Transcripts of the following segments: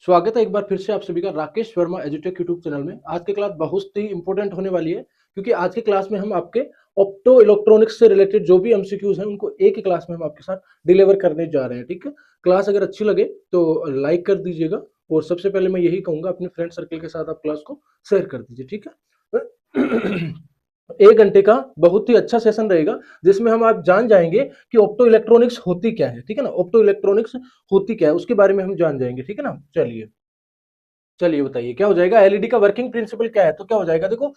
स्वागत है एक बार फिर से आप सभी का राकेश वर्मा एजुटेक यूट्यूब चैनल में। आज की क्लास बहुत ही इंपॉर्टेंट होने वाली है क्योंकि आज की क्लास में हम आपके ऑप्टो इलेक्ट्रॉनिक्स से रिलेटेड जो भी एमसीक्यूज हैं उनको एक ही क्लास में हम आपके साथ डिलीवर करने जा रहे हैं। ठीक है, क्लास अगर अच्छी लगे तो लाइक कर दीजिएगा और सबसे पहले मैं यही कहूंगा अपने फ्रेंड सर्कल के साथ आप क्लास को शेयर कर दीजिए। ठीक है। 1 घंटे का बहुत ही अच्छा सेशन रहेगा जिसमें हम आप जान जाएंगे कि ऑप्टो इलेक्ट्रॉनिक्स होती क्या है। ठीक है ना, ऑप्टो इलेक्ट्रॉनिक्स होती क्या है उसके बारे में हम जान जाएंगे। ठीक है ना, चलिए चलिए बताइए क्या हो जाएगा। एलईडी का वर्किंग प्रिंसिपल क्या है, तो क्या हो जाएगा। देखो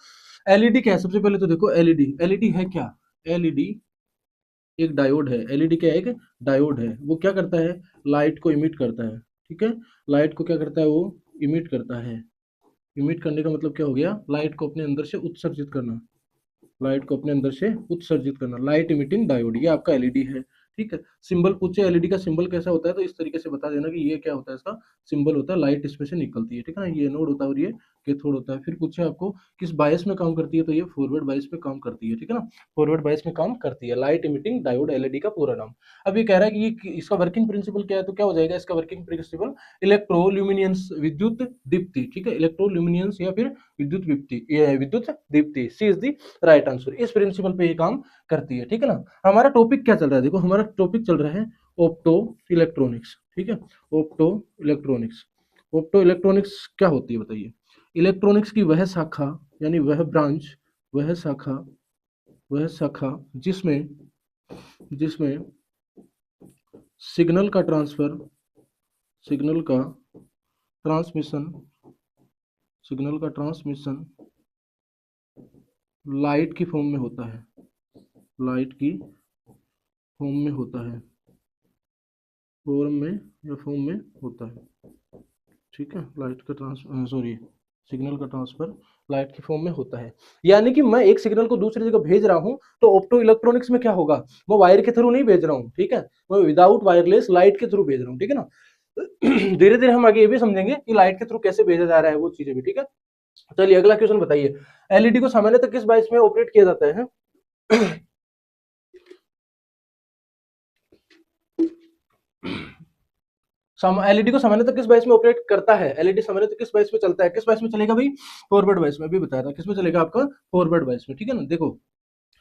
एलईडी क्या है, सबसे पहले तो देखो एलईडी एलईडी है क्या। एलईडी एक डायोड है। एलईडी क्या है, एक डायोड है। वो क्या करता है, लाइट को इमिट करता है। ठीक है, लाइट को क्या करता है, वो इमिट करता है। इमिट करने का मतलब क्या हो गया, लाइट को अपने अंदर से उत्सर्जित करना। लाइट को अपने अंदर से उत्सर्जित करना, लाइट इमिटिंग डायोड, ये आपका एलईडी है। ठीक है, सिंबल पूछे एलईडी का सिंबल कैसा होता है तो इस तरीके से बता देना कि ये क्या होता है, इसका सिंबल होता है, लाइट इसमें से निकलती है। ठीक है ना, ये एनोड होता है और ये कैथोड होता है। फिर पूछे आपको किस बायस में काम करती है, तो ये फॉरवर्ड बायस में काम करती है। ठीक है ना, फॉरवर्ड बायस में काम करती है, लाइट इमिटिंग डायोड, एलईडी का पूरा नाम। अब ये कह रहा है कि ये इसका वर्किंग प्रिंसिपल क्या है, तो क्या हो जाएगा इसका वर्किंग प्रिंसिपल, इलेक्ट्रोल्यूमिनेंस विद्युत दीप्ति। ठीक है, इलेक्ट्रोल्यूमिनेंस या फिर विद्युत दीप्ति, ये विद्युत दीप्ति, सी इज द राइट आंसर। इस प्रिंसिपल पे ये काम करती है। ठीक है ना, हमारा टॉपिक क्या चल रहा है, देखो हमारा टॉपिक चल रहा है ऑप्टो इलेक्ट्रॉनिक्स। ठीक है, ऑप्टो इलेक्ट्रॉनिक्स। ऑप्टो इलेक्ट्रॉनिक्स क्या होती है बताइए। इलेक्ट्रॉनिक्स की वह शाखा, यानी वह ब्रांच, वह शाखा, वह शाखा जिसमें जिसमें सिग्नल का ट्रांसफर, सिग्नल का ट्रांसमिशन, सिग्नल का ट्रांसमिशन लाइट की फॉर्म में होता है, लाइट की फॉर्म में होता है, फॉर्म में या फॉर्म में होता है। ठीक है, लाइट का सॉरी सिग्नल का ट्रांसफर लाइट की फॉर्म में होता है। यानी कि मैं एक सिग्नल को दूसरी जगह भेज रहा हूं तो ऑप्टो इलेक्ट्रॉनिक्स में क्या होगा, मैं वायर के थ्रू नहीं भेज रहा हूं। ठीक है, मैं विदाउट वायरलेस लाइट के थ्रू भेज रहा हूं। ठीक है ना, धीरे धीरे हम आगे ये भी समझेंगे कि लाइट के थ्रू कैसे भेजा जा रहा है वो चीजें भी। ठीक है, चलिए अगला क्वेश्चन बताइए। एलईडी को सामान्यतः किस बायस में ऑपरेट किया जाता है। एलईडी को सामान्यतः किस बायस में ऑपरेट करता है, एलईडी सामान्यतः किस बायस में चलता है, किस बायस में चलेगा भाई, फॉरवर्ड बायस में। अभी बताया था किस में चलेगा आपका, फॉरवर्ड बायस में। ठीक है ना, देखो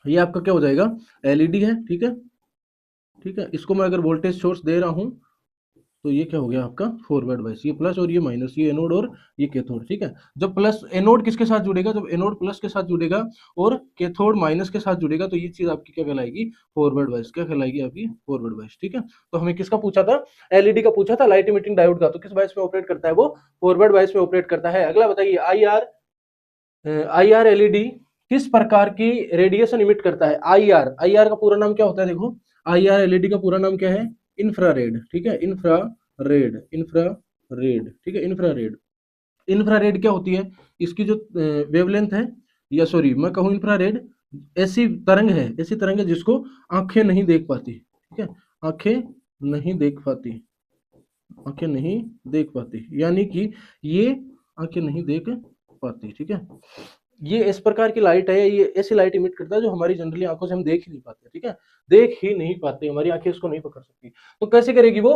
ये आपका क्या हो जाएगा, एलईडी है। ठीक है, ठीक है, इसको मैं अगर वोल्टेज सोर्स दे रहा हूं तो ये क्या हो गया आपका फॉरवर्ड बायस, ये प्लस और ये माइनस, ये एनोड और ये कैथोड। ठीक है, जब प्लस एनोड किसके साथ जुड़ेगा, जब एनोड प्लस के साथ जुड़ेगा और कैथोड माइनस के साथ जुड़ेगा तो ये चीज आपकी क्या कहलाएगी, फॉरवर्ड बायस। क्या कहलाएगी आपकी, फॉरवर्ड बायस। ठीक है, तो हमें किसका पूछा था, एलईडी का पूछा था, लाइट इमिटिंग डायोड का। तो किस बायस में ऑपरेट करता है, वो फॉरवर्ड बायस में ऑपरेट करता है। अगला बताइए, आई आर एलईडी किस प्रकार की रेडिएशन इमिट करता है। आई आर का पूरा नाम क्या होता है, देखो आई आर एलईडी का पूरा नाम क्या है, इंफ्रारेड। ठीक है, इंफ्रारेड, इंफ्रारेड। ठीक है, इंफ्रारेड। इंफ्रारेड क्या होती है, इसकी जो वेवलेंथ है, या सॉरी मैं कहूँ इंफ्रारेड ऐसी तरंग है, ऐसी तरंग है जिसको आंखें नहीं देख पाती। ठीक है, आंखें नहीं देख पाती, आंखें नहीं देख पाती, यानी कि ये आंखें नहीं देख पाती। ठीक है, ये इस प्रकार की लाइट है, ये ऐसी लाइट इमिट करता है जो हमारी जनरली आंखों से हम देख ही नहीं पाते। ठीक है, देख ही नहीं पाते, हमारी आंखें इसको नहीं पकड़ सकती। तो कैसे करेगी वो,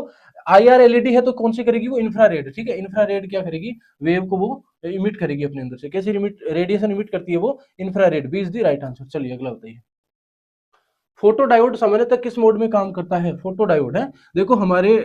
आईआर एलईडी है तो कौन सी करेगी वो, इंफ्रारेड। ठीक है, इंफ्रारेड क्या करेगी, वेव को वो इमिट करेगी अपने अंदर से। कैसे इमिट, रेडिएशन इमिट करती है वो, infrared. B is the right answer. चलिए अगला बताइए। फोटो डायोड सामान्यतः किस मोड में काम करता है, फोटो डायोड है। देखो हमारे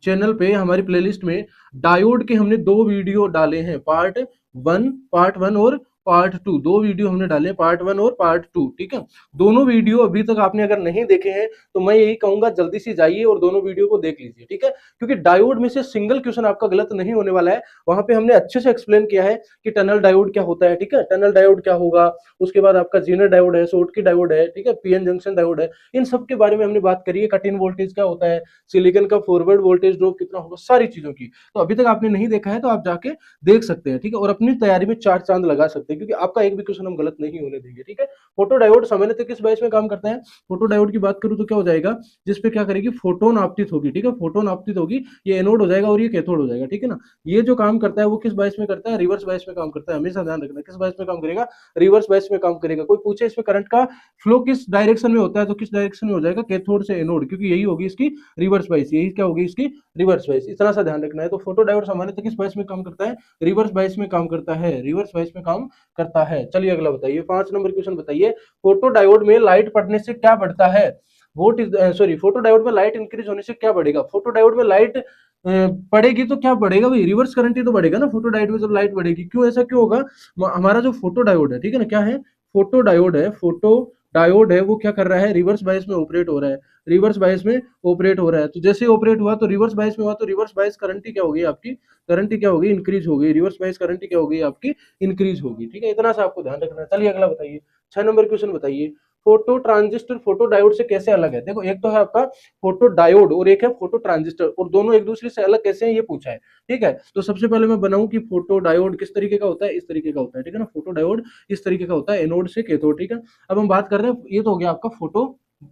चैनल पे, हमारी प्लेलिस्ट में डायोड के हमने 2 वीडियो डाले हैं, पार्ट वन और पार्ट 2, 2 वीडियो हमने डाले, पार्ट 1 और पार्ट 2। ठीक है, दोनों वीडियो अभी तक आपने अगर नहीं देखे हैं तो मैं यही कहूंगा जल्दी से जाइए और दोनों वीडियो को देख लीजिए। ठीक है, क्योंकि डायोड में से सिंगल क्वेश्चन आपका गलत नहीं होने वाला है। वहां पे हमने अच्छे से एक्सप्लेन किया है कि टनल डायोड क्या होता है। ठीक है, टनल डायोड क्या होगा, उसके बाद आपका जीनर डायोड है, शॉर्टकी डायोड है, ठीक है, पीएन जंक्शन डायोड है, इन सब के बारे में हमने बात करी है। कट इन वोल्टेज क्या होता है, सिलिकॉन का फॉरवर्ड वोल्टेज ड्रॉप कितना होगा, सारी चीजों की। तो अभी तक आपने नहीं देखा है तो आप जाके देख सकते हैं। ठीक है, और अपनी तैयारी में चार चांद लगा सकते हैं। सकते, क्योंकि आपका एक भी क्वेश्चन हम गलत नहीं होने देंगे, ठीक है। फोटो डायोड सामान्यतः किस बेस में काम करता है? फोटो डायोड की बात करूं तो क्या हो जाएगा, जिसपे क्या करेगी, फोटोन आपतित होगी, ठीक है, फोटोन आपतित होगी, ये एनोड हो जाएगा और ये कैथोड हो जाएगा, ठीक है ना। ये जो काम करता है वो किस बेस में करता है? रिवर्स बेस में काम करता है, हमेशा ध्यान रखना, किस बेस में काम करेगा? रिवर्स बेस में काम करेगा। कोई पूछे इसमें करंट का फ्लो किस डायरेक्शन में होता है, तो किस डायरेक्शन में हो जाएगा? कैथोड से एनोड, क्योंकि यही होगी इसकी रिवर्स बाइस, यही क्या होगी इसकी रिवर्स बाइस, इतना सा ध्यान रखना है। तो फोटो डायोड सामान्यतः किस बाइस में काम करता है? रिवर्स बाइस में काम करता है, रिवर्स बाइस में काम करता है। चलिए अगला बताइए, 5 नंबर क्वेश्चन बताइए, फोटो डायोड में लाइट पड़ने से क्या बढ़ता है? Vote is sorry, photo diode में लाइट इंक्रीज होने से क्या बढ़ेगा? फोटो डायोड में लाइट पड़ेगी तो क्या बढ़ेगा भाई? रिवर्स करंट ही तो बढ़ेगा ना फोटो डायोड में जब लाइट बढ़ेगी। क्यों, ऐसा क्यों होगा? हमारा जो फोटो डायोड है, ठीक है ना, क्या है? फोटो डायोड है, फोटो डायोड है, वो क्या कर रहा है? रिवर्स बायस में ऑपरेट हो रहा है, रिवर्स बायस में ऑपरेट हो रहा है। तो जैसे ऑपरेट हुआ तो रिवर्स बायस में हुआ, तो रिवर्स बायस करंट ही क्या होगी आपकी? करंट ही क्या होगी? इंक्रीज होगी, रिवर्स बायस करंट ही क्या होगी आपकी? इंक्रीज होगी, ठीक है, इतना सा आपको ध्यान रखना है। चलिए अगला बताइए, 6 नंबर क्वेश्चन बताइए, फोटो ट्रांजिस्टर फोटो डायोड से कैसे अलग है? देखो, एक तो है आपका फोटो डायोड और एक है फोटो ट्रांजिस्टर, और दोनों एक दूसरे से अलग कैसे हैं ये पूछा है, ठीक है। तो सबसे पहले मैं बनाऊं कि फोटो डायोड किस तरीके का होता है, इस तरीके का होता है, ठीक है ना। फोटो डायोड इस तरीके का होता है, एनोड से कैथोड, ठीक है। अब हम बात कर रहे हैं, ये तो हो गया आपका फोटो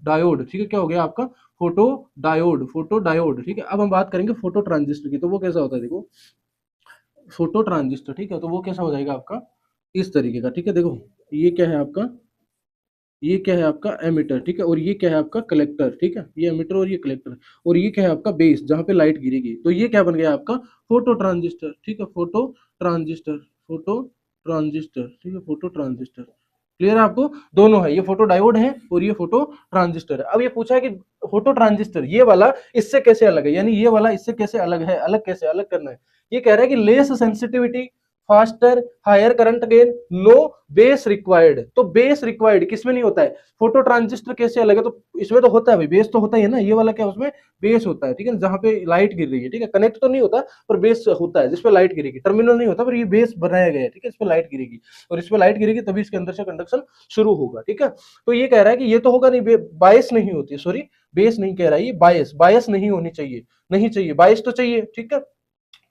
डायोड, ठीक है, क्या हो गया आपका? फोटो डायोड, फोटो डायोड, ठीक है। अब हम बात करेंगे फोटो ट्रांजिस्टर की, तो वो कैसा होता है? देखो, फोटो ट्रांजिस्टर, ठीक है, तो वो कैसा हो जाएगा आपका? इस तरीके का, ठीक है। देखो, ये क्या है आपका? ये क्या है आपका? एमिटर, ठीक है, और ये क्या है आपका? कलेक्टर, ठीक है, ये एमिटर और ये कलेक्टर, और ये क्या है आपका? बेस, जहां पे लाइट गिरेगी। तो ये क्या बन गया आपका? फोटो ट्रांजिस्टर, ठीक है, फोटो ट्रांजिस्टर, फोटो ट्रांजिस्टर, ठीक है, फोटो ट्रांजिस्टर। क्लियर है आपको? दोनों है, ये फोटो डायोड है और ये फोटो ट्रांजिस्टर है। अब ये पूछा है कि फोटो ट्रांजिस्टर ये वाला इससे कैसे अलग है, यानी ये वाला इससे कैसे अलग है, अलग कैसे अलग करना है। ये कह रहा है कि less sensitivity, faster, higher current gain, no base required. तो बेस रिक्वायर्ड किसमें नहीं होता है? फोटो ट्रांजिस्टर कैसे अलग है? तो इसमें तो होता है भाई, बेस तो होता ही है ना, ये वाला क्या उसमें बेस होता है, ठीक है, जहां पे लाइट गिर रही है, ठीक है, कनेक्ट तो नहीं होता पर बेस होता है जिसपे लाइट गिरेगी, टर्मिनल नहीं होता पर ये बेस बनाया गया है, ठीक है, इस पे लाइट गिरेगी, और इस पे लाइट गिरेगी तभी इसके अंदर से कंडक्शन शुरू होगा, ठीक है। तो ये कह रहा है कि ये तो होगा नहीं, बायस नहीं होती, सॉरी, बेस नहीं कह रहा है, ये बायस, बायस नहीं होनी चाहिए, नहीं चाहिए, बायस तो चाहिए, ठीक है।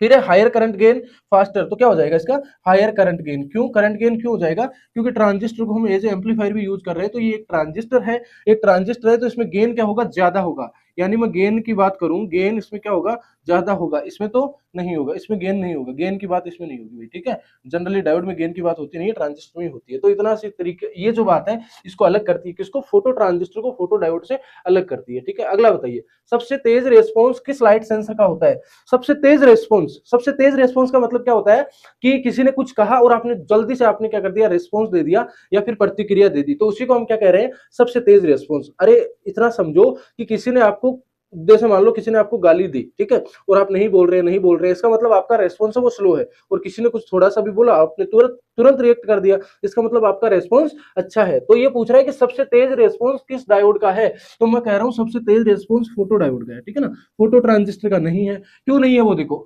फिर है हायर करंट गेन, फास्टर, तो क्या हो जाएगा इसका? Higher current gain. क्यों करंट गेन क्यों हो जाएगा? क्योंकि ट्रांजिस्टर को हम एज एम्पलीफायर भी यूज कर रहे हैं, तो ये एक ट्रांजिस्टर है, एक ट्रांजिस्टर है, तो इसमें गेन क्या होगा? ज्यादा होगा। यानी मैं गेन की बात करूं, गेन इसमें क्या होगा? ज्यादा होगा, इसमें तो नहीं होगा, इसमें गेन नहीं होगा, गेन की बात इसमें नहीं होगी, ठीक है। जनरली डायोड में गेन की बात होती नहीं है, ट्रांजिस्टर में होती है। तो इतना सी तरीके, ये जो बात है इसको अलग करती है, किसको? फोटो ट्रांजिस्टर को फोटो डायोड से अलग करती है, ठीक है। अगला बताइए, सबसे तेज रेस्पॉन्स किस लाइट सेंसर का होता है? सबसे तेज रेस्पॉन्स, सबसे तेज रेस्पॉन्स का मतलब क्या होता है? कि किसी ने कुछ कहा और आपने जल्दी से आपने क्या कर दिया? रेस्पॉन्स दे दिया या फिर प्रतिक्रिया दे दी, तो उसी को हम क्या कह रहे हैं? सबसे तेज रेस्पॉन्स। अरे इतना समझो कि किसी ने आपको, जैसे मान लो किसी ने आपको गाली दी, ठीक है, और आप नहीं बोल रहे, नहीं बोल रहे, इसका मतलब आपका रेस्पॉन्स है वो स्लो है। और किसी ने कुछ थोड़ा सा भी बोला, आपने तुरंत तुरंत रिएक्ट कर दिया, इसका मतलब आपका रेस्पॉन्स अच्छा है। तो ये पूछ रहा है कि सबसे तेज रेस्पॉन्स किस डायोड का है? तो मैं कह रहा हूं सबसे तेज रेस्पॉन्स फोटो डायोड का है, ठीक है ना, फोटो ट्रांजिस्टर का नहीं है। क्यों नहीं है वो देखो,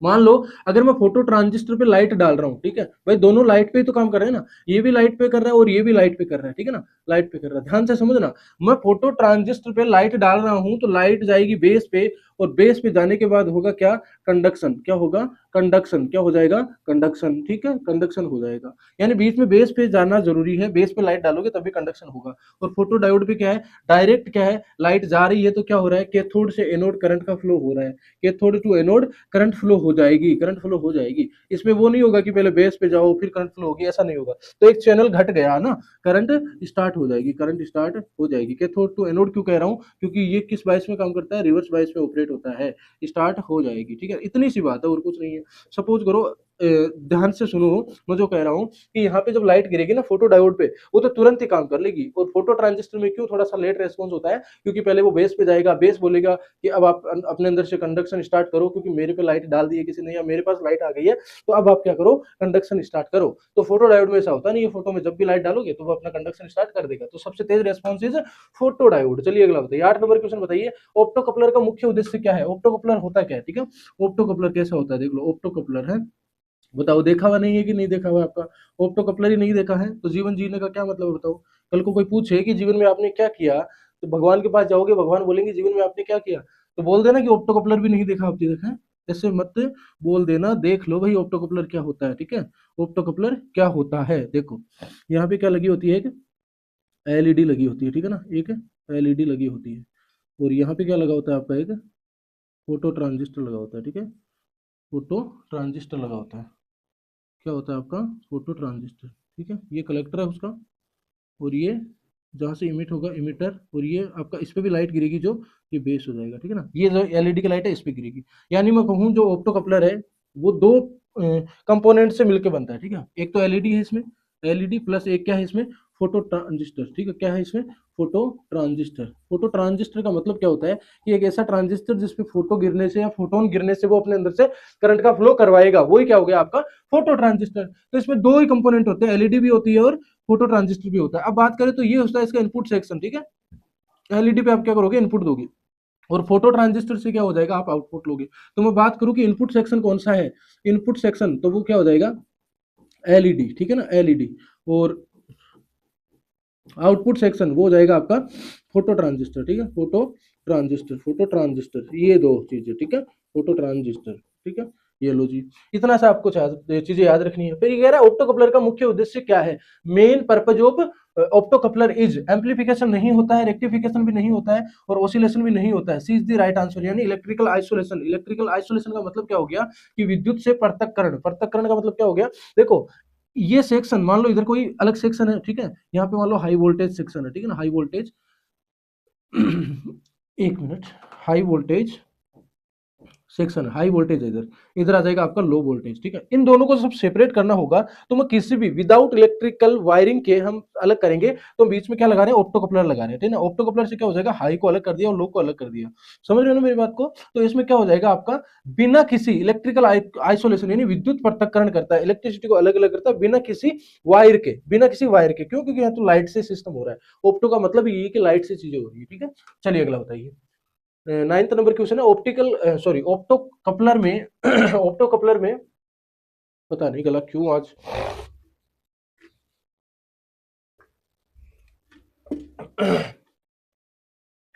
मान लो अगर मैं फोटो ट्रांजिस्टर पे लाइट डाल रहा हूँ, ठीक है भाई, दोनों लाइट पे ही तो काम कर रहे हैं ना, ये भी लाइट पे कर रहा है और ये भी लाइट पे कर रहा है, ठीक है ना, लाइट पे कर रहा है, ध्यान से समझना। मैं फोटो ट्रांजिस्टर पे लाइट डाल रहा हूं तो लाइट जाएगी बेस पे, और बेस पे जाने के बाद होगा क्या? कंडक्शन, क्या होगा? कंडक्शन, क्या हो जाएगा? कंडक्शन, ठीक है, कंडक्शन हो जाएगा। यानी बीच में बेस पे जाना जरूरी है, बेस पे लाइट डालोगे तभी कंडक्शन होगा। और फोटो डायोड पे क्या है? डायरेक्ट क्या है? लाइट जा रही है तो क्या हो रहा है? कैथोड से एनोड करंट का फ्लो हो रहा है, cathode to anode current flow हो जाएगी, करंट फ्लो हो जाएगी। इसमें वो नहीं होगा कि पहले बेस पे जाओ फिर करंट फ्लो होगी, ऐसा नहीं होगा। तो एक चैनल घट गया ना, करंट स्टार्ट हो जाएगी, करंट स्टार्ट हो जाएगी। कैथोड टू एनोड क्यों कह रहा हूँ? क्योंकि ये किस बायस में काम करता है? रिवर्स बायस में ऑपरेट होता है, स्टार्ट हो जाएगी, ठीक है, इतनी सी बात है और कुछ नहीं है। सपोज करो, ध्यान से सुनो, मैं जो कह रहा हूँ कि यहाँ पे जब लाइट गिरेगी ना फोटो डायोड पे, वो तो तुरंत ही काम कर लेगी। और फोटो ट्रांजिस्टर में क्यों थोड़ा सा लेट रेस्पॉन्स होता है? क्योंकि पहले वो बेस पे जाएगा, बेस बोलेगा कि अब आप अपने अंदर से कंडक्शन स्टार्ट करो, क्योंकि मेरे पे लाइट डाल दी है किसी ने या मेरे पास लाइट आ गई है, तो अब आप क्या करो? कंडक्शन स्टार्ट करो। तो फोटो डायोड में ऐसा होता नहीं है, फोटो में जब भी लाइट डालोगे तो वो अपना कंडक्शन स्टार्ट कर देगा। तो सबसे तेज रेस्पॉन्स इज फोटो डायोड। चलिए अगला बताइए, 8 नंबर क्वेश्चन बताइए, ऑप्टो कपलर का मुख्य उद्देश्य क्या है? ऑप्टो कपलर होता क्या है, ठीक है, ऑप्टो कपलर कैसा होता है? देख लो, ऑप्टो कपलर है, बताओ देखा हुआ नहीं है कि नहीं देखा हुआ आपका? ऑप्टो कपलर ही नहीं देखा है तो जीवन जीने का क्या मतलब है बताओ? कल को कोई पूछे कि जीवन में आपने क्या किया, तो भगवान के पास जाओगे, भगवान बोलेंगे जीवन में आपने क्या किया, तो बोल देना कि ऑप्टो कपलर भी नहीं देखा, आपने देखा है, ऐसे मत बोल देना, देख लो भाई ऑप्टो कपलर क्या होता है, ठीक है। ऑप्टो कपलर क्या होता है, देखो यहाँ पे क्या लगी होती है, एक एलईडी लगी होती है, ठीक है ना, एक एलईडी लगी होती है, और यहाँ पे क्या लगा होता है आपका, एक फोटो ट्रांजिस्टर लगा होता है, ठीक है। फोटो ट्रांजिस्टर लगा होता है, क्या होता है आपका, फोटो ट्रांजिस्टर, ठीक है। ये कलेक्टर है उसका, और ये जहाँ से इमिट होगा इमिटर, और ये आपका इस पे भी लाइट गिरेगी, जो ये बेस हो जाएगा, ठीक है ना। ये जो एलईडी की लाइट है इस पे गिरेगी। यानी मैं कहूँ जो ऑप्टो कपलर है वो दो कंपोनेंट से मिलकर बनता है, ठीक है। एक तो एलईडी है इसमें, एलईडी प्लस एक क्या है इसमें, फोटो ट्रांजिस्टर, ठीक है। क्या है इसमें, फोटो ट्रांजिस्टर। फोटो ट्रांजिस्टर का मतलब क्या होता है कि एक ऐसा ट्रांजिस्टर जिसपे फोटो गिरने से या फोटोन गिरने से वो अपने अंदर से करंट का फ्लो करवाएगा, वही क्या हो गया आपका फोटो ट्रांजिस्टर। तो इसमें दो ही कंपोनेंट होते हैं, एलईडी भी होती है और फोटो ट्रांजिस्टर भी होता है। अब बात करें तो ये होता है इसका इनपुट सेक्शन, ठीक है। एलईडी पे आप क्या करोगे, इनपुट दोगे, और फोटो ट्रांजिस्टर से क्या हो जाएगा, आप आउटपुट लोगे। तो मैं बात करूं कि इनपुट सेक्शन कौन सा है, इनपुट सेक्शन तो वो क्या हो जाएगा, एलईडी, ठीक है ना, एलईडी। और आउटपुट सेक्शन वो हो जाएगा आपका फोटो ट्रांजिस्टर, ठीक है। फोटो ट्रांजिस्टर, फोटो ट्रांजिस्टर, ये दो चीजें, ठीक है, फोटो ट्रांजिस्टर, ठीक है। ये लो जी, इतना सा आपको चीजें याद रखनी है। फिर ये कह रहा है ऑप्टो कपलर का मुख्य उद्देश्य क्या है, main purpose of opto coupler is, amplification नहीं होता है, रेक्टिफिकेशन भी नहीं होता है, और ऑसिलेशन भी नहीं होता है। C is the right answer, यानी इलेक्ट्रिकल आइसोलेशन। इलेक्ट्रिकल आइसोलेशन का मतलब क्या हो गया कि विद्युत से पृथक्करण। पृथक्करण का मतलब क्या हो गया, देखो ये सेक्शन मान लो इधर कोई अलग सेक्शन है, ठीक है, यहाँ पे मान लो हाई वोल्टेज सेक्शन है, ठीक है ना, हाई वोल्टेज एक मिनट, हाई वोल्टेज सेक्शन है, हाई वोल्टेज है, इधर इधर आ जाएगा आपका लो वोल्टेज, ठीक है। इन दोनों को सब सेपरेट करना होगा, तो मैं किसी भी विदाउट इलेक्ट्रिकल वायरिंग के हम अलग करेंगे, तो बीच में क्या लगा रहे हैं, ऑप्टो कपलर लगा रहे हैं, ठीक है ना। ऑप्टो कपलर से क्या हो जाएगा, हाई को अलग कर दिया और लो को अलग कर दिया, समझ रहे हो ना मेरी बात को। तो इसमें क्या हो जाएगा आपका, बिना किसी इलेक्ट्रिकल आइसोलेशन, यानी विद्युत पृथक्करण करता है, इलेक्ट्रिसिटी को अलग अलग करता है बिना किसी वायर के, बिना किसी वायर के, क्यों, क्योंकि यहाँ तो लाइट से सिस्टम हो रहा है। ऑप्टो का मतलब ये है कि लाइट से चीजें हो रही है, ठीक है। चलिए अगला बताइए, 9th नंबर क्वेश्चन है, ऑप्टिकल सॉरी ऑप्टो कपलर में ऑप्टो कपलर में, पता नहीं गला क्यों आज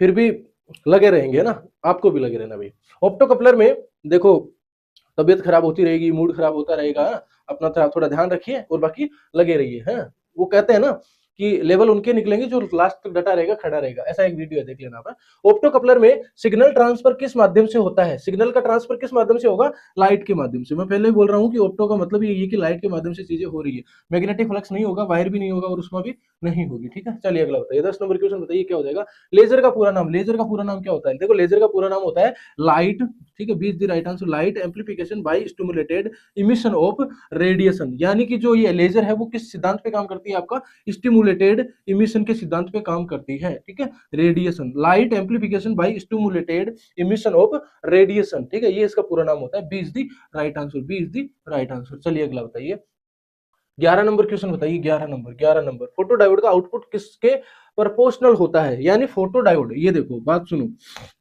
फिर भी लगे रहेंगे ना, आपको भी लगे रहना भाई। ऑप्टो कपलर में देखो, तबीयत खराब होती रहेगी, मूड खराब होता रहेगा, अपना थोड़ा ध्यान रखिए और बाकी लगे रहिए, हैं। वो कहते हैं ना कि लेवल उनके निकलेंगे जो लास्ट तक डटा रहेगा, खड़ा रहेगा, ऐसा एक वीडियो है, देख लेना आप। ऑप्टो कपलर में सिग्नल ट्रांसफर किस माध्यम से होता है, सिग्नल का ट्रांसफर किस माध्यम से होगा, लाइट के माध्यम से। मैं पहले ही बोल रहा हूँ कि ऑप्टो का मतलब ये है कि लाइट के माध्यम से चीजें हो रही है, मैग्नेटिक फ्लक्स नहीं होगा, वायर भी नहीं होगा, और उसमें भी नहीं होगी, ठीक है। चलिए अगला बताइए, 10 नंबर क्वेश्चन बताइए क्या हो जाएगा, लेजर का पूरा नाम। लेजर का पूरा नाम क्या होता है, देखो लेजर का पूरा नाम होता है लाइट, ठीक है, B is the right answer, light amplification by stimulated emission of radiation. यानी कि जो ये लेजर है वो किस सिद्धांत पे काम करती है, आपका स्टिमुलेटेड इमिशन के सिद्धांत पे काम करती है, ठीक है। Radiation, light amplification by stimulated emission of radiation, ठीक है, ये इसका पूरा नाम होता है। B is the right answer, B is the right answer. चलिए अगला बताइए, 11 नंबर क्वेश्चन बताइए, 11 नंबर, 11 नंबर, फोटो डायोड का आउटपुट किसके प्रोपोर्शनल होता है, यानी फोटो डायोड, ये देखो बात सुनो,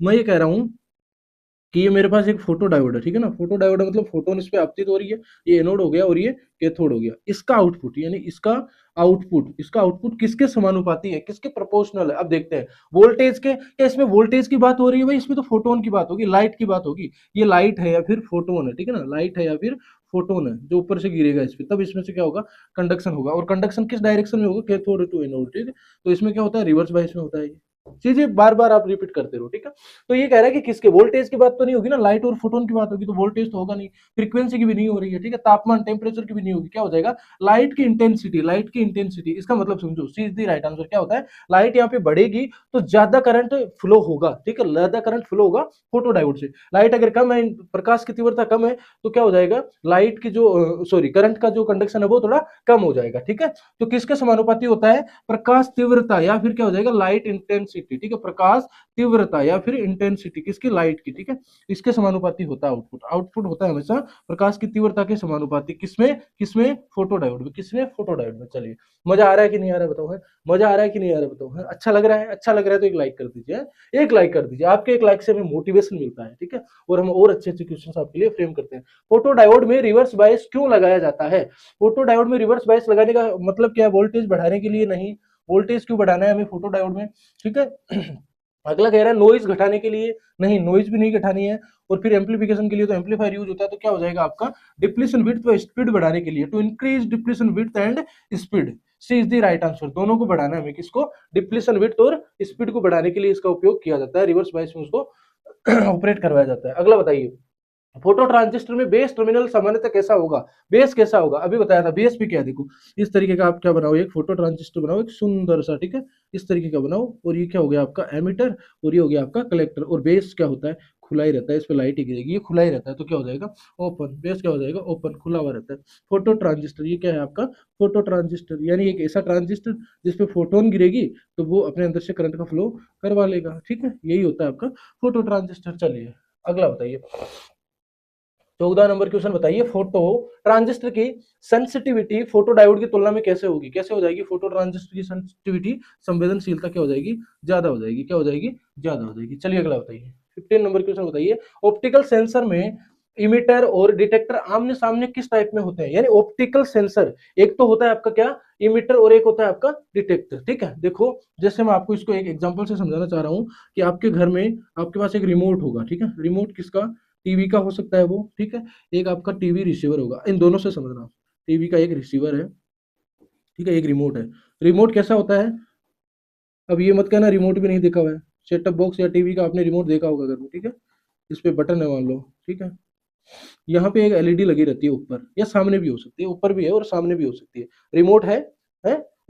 मैं ये कह रहा हूं कि ये मेरे पास एक फोटो डायोड है, ठीक है ना। फोटो डायोड है मतलब फोटोन इस पे आपतित हो रही है, ये एनोड हो गया और ये कैथोड हो गया। इसका आउटपुट यानी इसका आउटपुट किसके समानुपाती है, किसके प्रोपोर्शनल है, अब देखते हैं। वोल्टेज के, क्या इसमें वोल्टेज की बात हो रही है भाई, इसमें तो फोटोन की बात होगी, लाइट की बात होगी। ये लाइट है या फिर फोटोन है, ठीक है ना, लाइट है या फिर फोटोन है जो ऊपर से गिरेगा इस पे, तब इसमें से क्या होगा, कंडक्शन होगा। और कंडक्शन किस डायरेक्शन में होगा, कैथोड टू एनोड, ठीक है। तो इसमें क्या होता है, रिवर्स बायस में होता है। चीजें बार बार आप रिपीट करते रहो, ठीक है। तो ये कह रहा है कि किसके, वोल्टेज की बात तो नहीं होगी ना, लाइट और फोटोन की बात होगी तो वोल्टेज तो होगा नहीं, फ्रीक्वेंसी की भी नहीं हो रही है, ठीक है, तापमान टेम्परेचर की भी नहीं होगी, क्या हो जाएगा, लाइट की इंटेंसिटी, लाइट की इंटेंसिटी। इसका मतलब समझो, सी इज द राइट आंसर। क्या होता है, लाइट यहाँ पे बढ़ेगी तो ज्यादा करंट फ्लो होगा, ठीक है, ज्यादा करंट फ्लो होगा फोटो डायोड से। लाइट अगर कम है, प्रकाश की तीव्रता कम है, तो क्या हो जाएगा, लाइट की जो सॉरी करंट का जो कंडक्शन है वो थोड़ा कम हो जाएगा, ठीक है। तो किसके समानुपाती होता है, प्रकाश तीव्रता या फिर क्या हो जाएगा, लाइट इंटेंसिटी, ठीक है, प्रकाश तीव्रता या फिर इंटेंसिटी किसकी, लाइट की, ठीक है। इसके समानुपाती होता है आउटपुट। आउटपुट होता है हमेशा प्रकाश की तीव्रता के समानुपाती, किसमें, किसमें, फोटो डायोड में, किसमें, फोटो डायोड में। चलिए, मजा आ रहा है कि नहीं आ रहा है बताओ, है मजा आ रहा है कि नहीं आ रहा है बताओ, है अच्छा लग रहा है, अच्छा लग रहा है तो एक लाइक कर दीजिए, एक लाइक कर दीजिए, आपके एक लाइक से हमें मोटिवेशन मिलता है, ठीक है, और हम और अच्छे अच्छे क्वेश्चन आपके लिए फ्रेम करते हैं। फोटो डायोड में रिवर्स बायस क्यों लगाया जाता है, फोटो डायोड में रिवर्स बायस लगाने का मतलब क्या है, वोल्टेज बढ़ाने के लिए नहीं, वोल्टेज क्यों बढ़ाना है हमें फोटो डायोड में, ठीक है। अगला कह रहा है नॉइज घटाने के लिए, नहीं नॉइज भी नहीं घटानी है। और फिर एम्पलीफिकेशन के लिए तो एम्पलीफायर यूज होता है, तो क्या हो जाएगा आपका डिप्लीशन विड्थ व स्पीड बढ़ाने के लिए, to increase depletion width and speed, C is the right answer. दोनों को बढ़ाना है हमें, किसको, डिप्लीशन विड्थ और स्पीड को बढ़ाने के लिए इसका उपयोग किया जाता है, रिवर्स बायस में उसको ऑपरेट करवाया जाता है। अगला बताइए, फोटो ट्रांजिस्टर में बेस टर्मिनल सामान्यतः कैसा होगा, बेस कैसा होगा, अभी बताया था बेस भी क्या है, देखो इस तरीके का आप क्या बनाओ, एक फोटो ट्रांजिस्टर बनाओ, एक सुंदर सा, ठीक है, इस तरीके का बनाओ, और ये क्या हो गया आपका एमीटर, और ये हो गया आपका कलेक्टर, और बेस क्या होता है, खुला ही रहता है, इस पे लाइट ही गिरेगी, ये खुला ही रहता है, तो क्या हो जाएगा ओपन, बेस क्या हो जाएगा ओपन, खुला हुआ रहता है। फोटो ट्रांजिस्टर, ये क्या है आपका फोटो ट्रांजिस्टर, यानी एक ऐसा ट्रांजिस्टर जिसपे फोटोन गिरेगी तो वो अपने अंदर से करंट का फ्लो करवा लेगा, ठीक है, यही होता है आपका फोटो ट्रांजिस्टर। चलिए अगला बताइए, 14 नंबर क्वेश्चन बताइए, फोटो ट्रांजिस्टर की सेंसिटिविटी फोटो डायोड की तुलना में कैसे होगी, कैसे हो जाएगी, फोटो ट्रांजिस्टर की सेंसिटिविटी, संवेदनशीलता क्या हो जाएगी, ज्यादा हो जाएगी, क्या हो जाएगी, ज्यादा हो जाएगी। चलिए अगला बताइए, 15 नंबर क्वेश्चन बताइए, ऑप्टिकल सेंसर में इमिटर और डिटेक्टर आमने सामने किस टाइप में होते हैं, यानी ऑप्टिकल सेंसर एक तो होता है आपका क्या, इमिटर, और एक होता है आपका डिटेक्टर, ठीक है। देखो जैसे मैं आपको इसको एक एग्जांपल से समझाना चाह रहा हूं कि आपके घर में आपके पास एक रिमोट होगा, ठीक है, रिमोट किसका, टीवी का हो सकता है वो, ठीक है, एक आपका टीवी रिसीवर होगा, इन दोनों से समझना, टीवी का एक रिसीवर है, ठीक है, एक रिमोट है। रिमोट कैसा होता है, अब ये मत कहना रिमोट भी नहीं देखा हुआ है, सेटअप बॉक्स या टीवी का आपने रिमोट देखा होगा घर में, ठीक है, इस पे बटन है मान लो, ठीक है, यहाँ पे एक एलईडी लगी रहती है ऊपर, या सामने भी हो सकती है, ऊपर भी है और सामने भी हो सकती है, रिमोट है,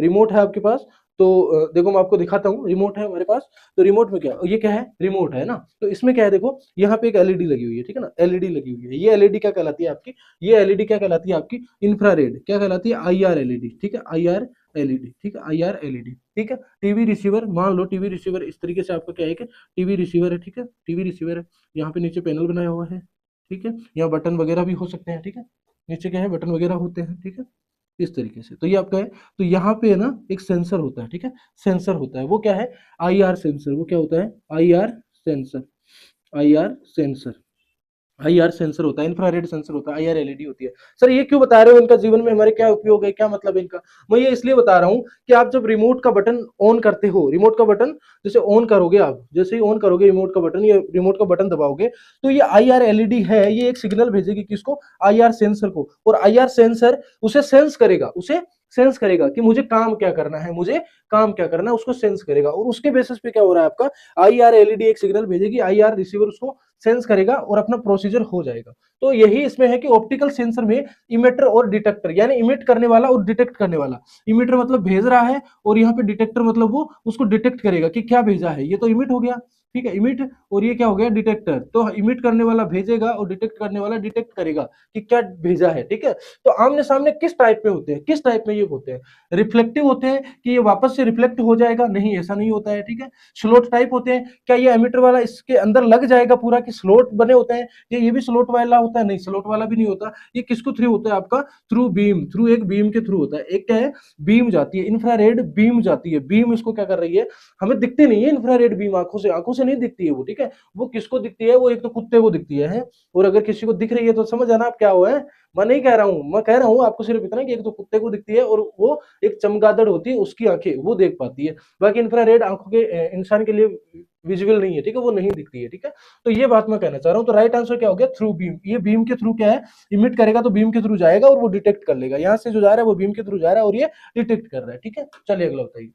रिमोट है आपके पास, तो देखो मैं आपको दिखाता हूँ, रिमोट है हमारे पास, तो रिमोट में क्या ये क्या है, रिमोट है ना, तो इसमें क्या है, देखो यहाँ पे एक एलईडी लगी हुई है, ठीक है ना, एलईडी लगी हुई है, ये एलईडी क्या कहलाती है आपकी, ये एलईडी क्या कहलाती है आपकी, इंफ्रारेड, क्या कहलाती है, आईआर एलईडी, ठीक है, आईआर एलईडी, ठीक है, आईआर एलईडी, ठीक है। टीवी रिसीवर, मान लो टीवी रिसीवर इस तरीके से आपका क्या है कि टीवी रिसीवर है, ठीक है, टीवी रिसीवर है, यहाँ पे नीचे पैनल बनाया हुआ है, ठीक है, यहाँ बटन वगैरह भी हो सकते हैं, ठीक है, नीचे क्या है बटन वगैरह होते हैं, ठीक है, इस तरीके से, तो ये आपका है, तो यहाँ पे है ना एक सेंसर होता है, ठीक है, सेंसर होता है, वो क्या है, आईआर सेंसर, वो क्या होता है, IR sensor, IR sensor, IR sensor होता है, इंफ्रारेड सेंसर होता है, आईआर एलईडी होती है। सर ये क्यों बता रहे हो, इनका जीवन में हमारे क्या उपयोग है, क्या मतलब है इनका, मैं ये इसलिए बता रहा हूँ कि आप जब रिमोट का बटन ऑन करते हो, रिमोट का बटन जैसे ऑन करोगे, आप जैसे ही ऑन करोगे रिमोट का बटन, ये रिमोट का बटन दबाओगे, तो ये आईआर एलईडी है, ये एक सिग्नल भेजेगी किसको, आईआर सेंसर को, और आईआर सेंसर उसे सेंस करेगा, उसे सेंस करेगा कि मुझे काम क्या करना है, मुझे काम क्या करना है, उसको सेंस करेगा, और उसके बेसिस पे क्या हो रहा है आपका, आईआर एलईडी एक सिग्नल भेजेगी, आईआर रिसीवर उसको सेंस करेगा और अपना प्रोसीजर हो जाएगा। तो यही इसमें है कि ऑप्टिकल सेंसर में इमिटर और डिटेक्टर, यानी इमिट करने वाला और डिटेक्ट करने वाला, इमिटर मतलब भेज रहा है, और यहाँ पे डिटेक्टर मतलब वो उसको डिटेक्ट करेगा कि क्या भेजा है, ये तो इमिट हो गया, ठीक है, इमिट, और ये क्या हो गया डिटेक्टर, तो इमिट करने वाला भेजेगा और डिटेक्ट करने वाला डिटेक्ट करेगा कि क्या भेजा है, ठीक है। तो आमने सामने किस टाइप में होते हैं, किस टाइप में ये होते हैं, रिफ्लेक्टिव होते हैं कि ये वापस से रिफ्लेक्ट हो जाएगा, नहीं ऐसा नहीं होता है, ठीक है। स्लोट टाइप होते हैं, क्या ये एमिटर वाला इसके अंदर लग जाएगा पूरा, कि स्लोट बने होते हैं, ये भी स्लोट वाला होता है, नहीं स्लोट वाला भी नहीं होता, ये किसको थ्रू होता है आपका, थ्रू बीम, थ्रू एक बीम के थ्रू होता है, एक क्या है बीम जाती है, इंफ्रारेड बीम जाती है, बीम इसको क्या कर रही है, हमें दिखती नहीं है इंफ्रारेड बीम, आंखों से नहीं दिखती है वो, ठीक है, वो किसको दिखती है, वो एक तो कुत्ते को दिखती है, और अगर किसी को दिख रही है तो समझ आना आप क्या हुआ है, मैं नहीं कह रहा हूं, मैं कह रहा हूं आपको सिर्फ इतना कि एक तो कुत्ते को दिखती है, और वो एक चमगादड़ होती है उसकी आंखें वो देख पाती है, बाकी इंफ्रारेड आंखों के इंसान के लिए विजुअल नहीं है, ठीक है, वो नहीं दिखती है, ठीक है। तो ये बात मैं कहना चाह रहा हूं, तो राइट आंसर क्या हो गया, थ्रू बीम, ये बीम के थ्रू क्या है, इमिट करेगा तो बीम के थ्रू जाएगा और वो डिटेक्ट कर लेगा, यहां से जो जा रहा है वो बीम के थ्रू जा रहा है और ये डिटेक्ट कर रहा है, ठीक है। चलिए अगला बताइए,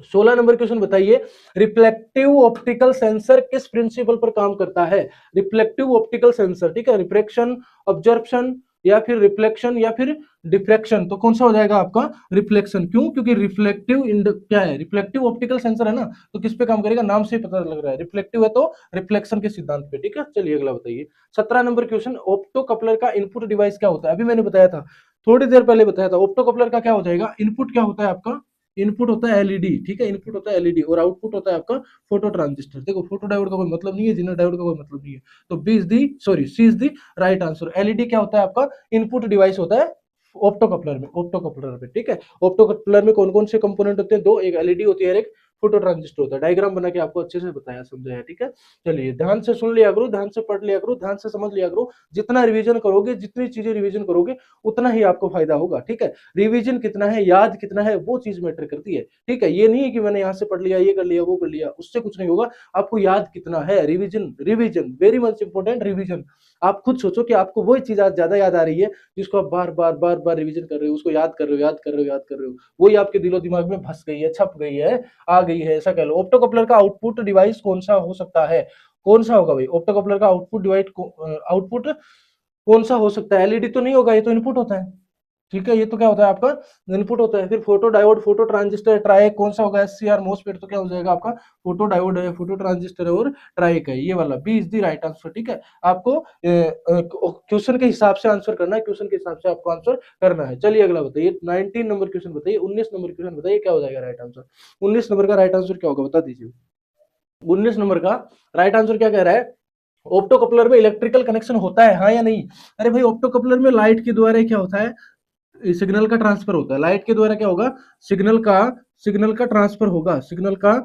16 नंबर क्वेश्चन बताइए, रिफ्लेक्टिव ऑप्टिकल सेंसर किस प्रिंसिपल पर काम करता है, रिफ्लेक्टिव ऑप्टिकल सेंसर, ठीक है, रिफ्रैक्शन, ऑब्जर्प्शन, या फिर रिफ्लेक्शन, या फिर डिफ्रैक्शन, तो कौन सा हो जाएगा आपका रिफ्लेक्शन, क्यों, क्योंकि रिफ्लेक्टिव क्या है, रिफ्लेक्टिव ऑप्टिकल सेंसर है ना, तो किस पे काम करेगा, नाम से ही पता लग रहा है, रिफ्लेक्टिव है तो रिफ्लेक्शन के सिद्धांत पे, ठीक है। चलिए अगला बताइए, 17 नंबर क्वेश्चन, ऑप्टो कपलर का इनपुट डिवाइस क्या होता है, अभी मैंने बताया था, थोड़ी देर पहले बताया था, ऑप्टो कपलर का क्या हो जाएगा, इनपुट क्या होता है आपका, इनपुट होता है एलईडी, ठीक है, इनपुट होता है एलईडी, और आउटपुट होता है आपका फोटो ट्रांजिस्टर, देखो फोटो डायोड का कोई मतलब नहीं है, जिनर डायोड का कोई मतलब नहीं है, तो B is the sorry C is the right answer, LED क्या होता है आपका, इनपुट डिवाइस होता है ऑप्टो कपलर में, ऑप्टो कपलर में, ठीक है। ऑप्टो कपलर में कौन कौन से कंपोनेंट होते हैं, दो, एक एलईडी होती है, एक फोटो ट्रांजिस्टर होता है। डायग्राम बना के आपको अच्छे से बताया समझाया, ठीक है। चलिए ध्यान से सुन लिया करो, ध्यान से पढ़ लिया करो, ध्यान से समझ लिया करो। जितना रिवीजन करोगे, जितनी चीजें रिवीजन करोगे, उतना ही आपको फायदा होगा, ठीक है। रिवीजन कितना है, याद कितना है, वो चीज मैटर करती है, ठीक है। ये नहीं है कि मैंने यहाँ से पढ़ लिया, ये कर लिया, वो कर लिया, उससे कुछ नहीं होगा। आपको याद कितना है, revision, revision very much important, revision. आप खुद सोचो कि आपको वही चीज आज ज्यादा याद आ रही है जिसको आप बार बार बार बार रिवीजन कर रहे हो, उसको याद कर रहे हो, याद कर रहे हो, याद कर रहे हो, वही आपके दिलो दिमाग में फंस गई है, छप गई है, आ गई है, ऐसा कह लो। ऑप्टोकपलर का आउटपुट डिवाइस कौन सा हो सकता है? कौन सा होगा भाई ऑप्टोकपलर का आउटपुट डिवाइस? आउटपुट कौन सा हो सकता है? एलईडी तो नहीं होगा, ये तो इनपुट होता है, ठीक है। ये तो क्या होता है आपका? इनपुट होता है। फिर photodiode, phototransistor, triac कौन सा होगा? एससीआर, मोसफेट, तो क्या हो जाएगा आपका? फोटो डायोड है, फोटो ट्रांजिस्टर है और ट्राइक है, ये वाला B is the right answer, ठीक है। आपको क्वेश्चन के हिसाब से आंसर करना है, क्वेश्चन के हिसाब से आपको आंसर करना है। चलिए अगला बताइए, 19 नंबर क्वेश्चन बताइए, 19 नंबर क्वेश्चन बताइए, क्या हो जाएगा राइट आंसर? 19 नंबर का राइट आंसर क्या होगा, बता दीजिए। 19 नंबर का राइट आंसर क्या कह रहा है? ऑप्टो कपलर में इलेक्ट्रिकल कनेक्शन होता है, हाँ या नहीं? अरे भाई ऑप्टो कपलर में लाइट के द्वारा क्या होता है? सिग्नल का ट्रांसफर होता है। लाइट के द्वारा क्या होगा? सिग्नल का ट्रांसफर होगा, सिग्नल का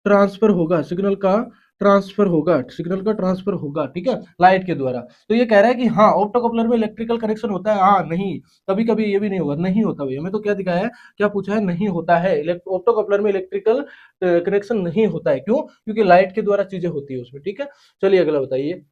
ट्रांसफर होगा, सिग्नल का ट्रांसफर होगा, ठीक है, लाइट के द्वारा। तो ये कह रहा है कि हाँ ऑप्टो कपलर में इलेक्ट्रिकल कनेक्शन होता है, हाँ नहीं, कभी कभी ये भी नहीं होगा, नहीं होता भैया। हमें तो क्या दिखाया है, क्या पूछा है? नहीं होता है। ऑप्टो कपलर में इलेक्ट्रिकल कनेक्शन नहीं होता है, क्यों? क्योंकि लाइट के द्वारा चीजें होती है उसमें, ठीक है। चलिए अगला बताइए,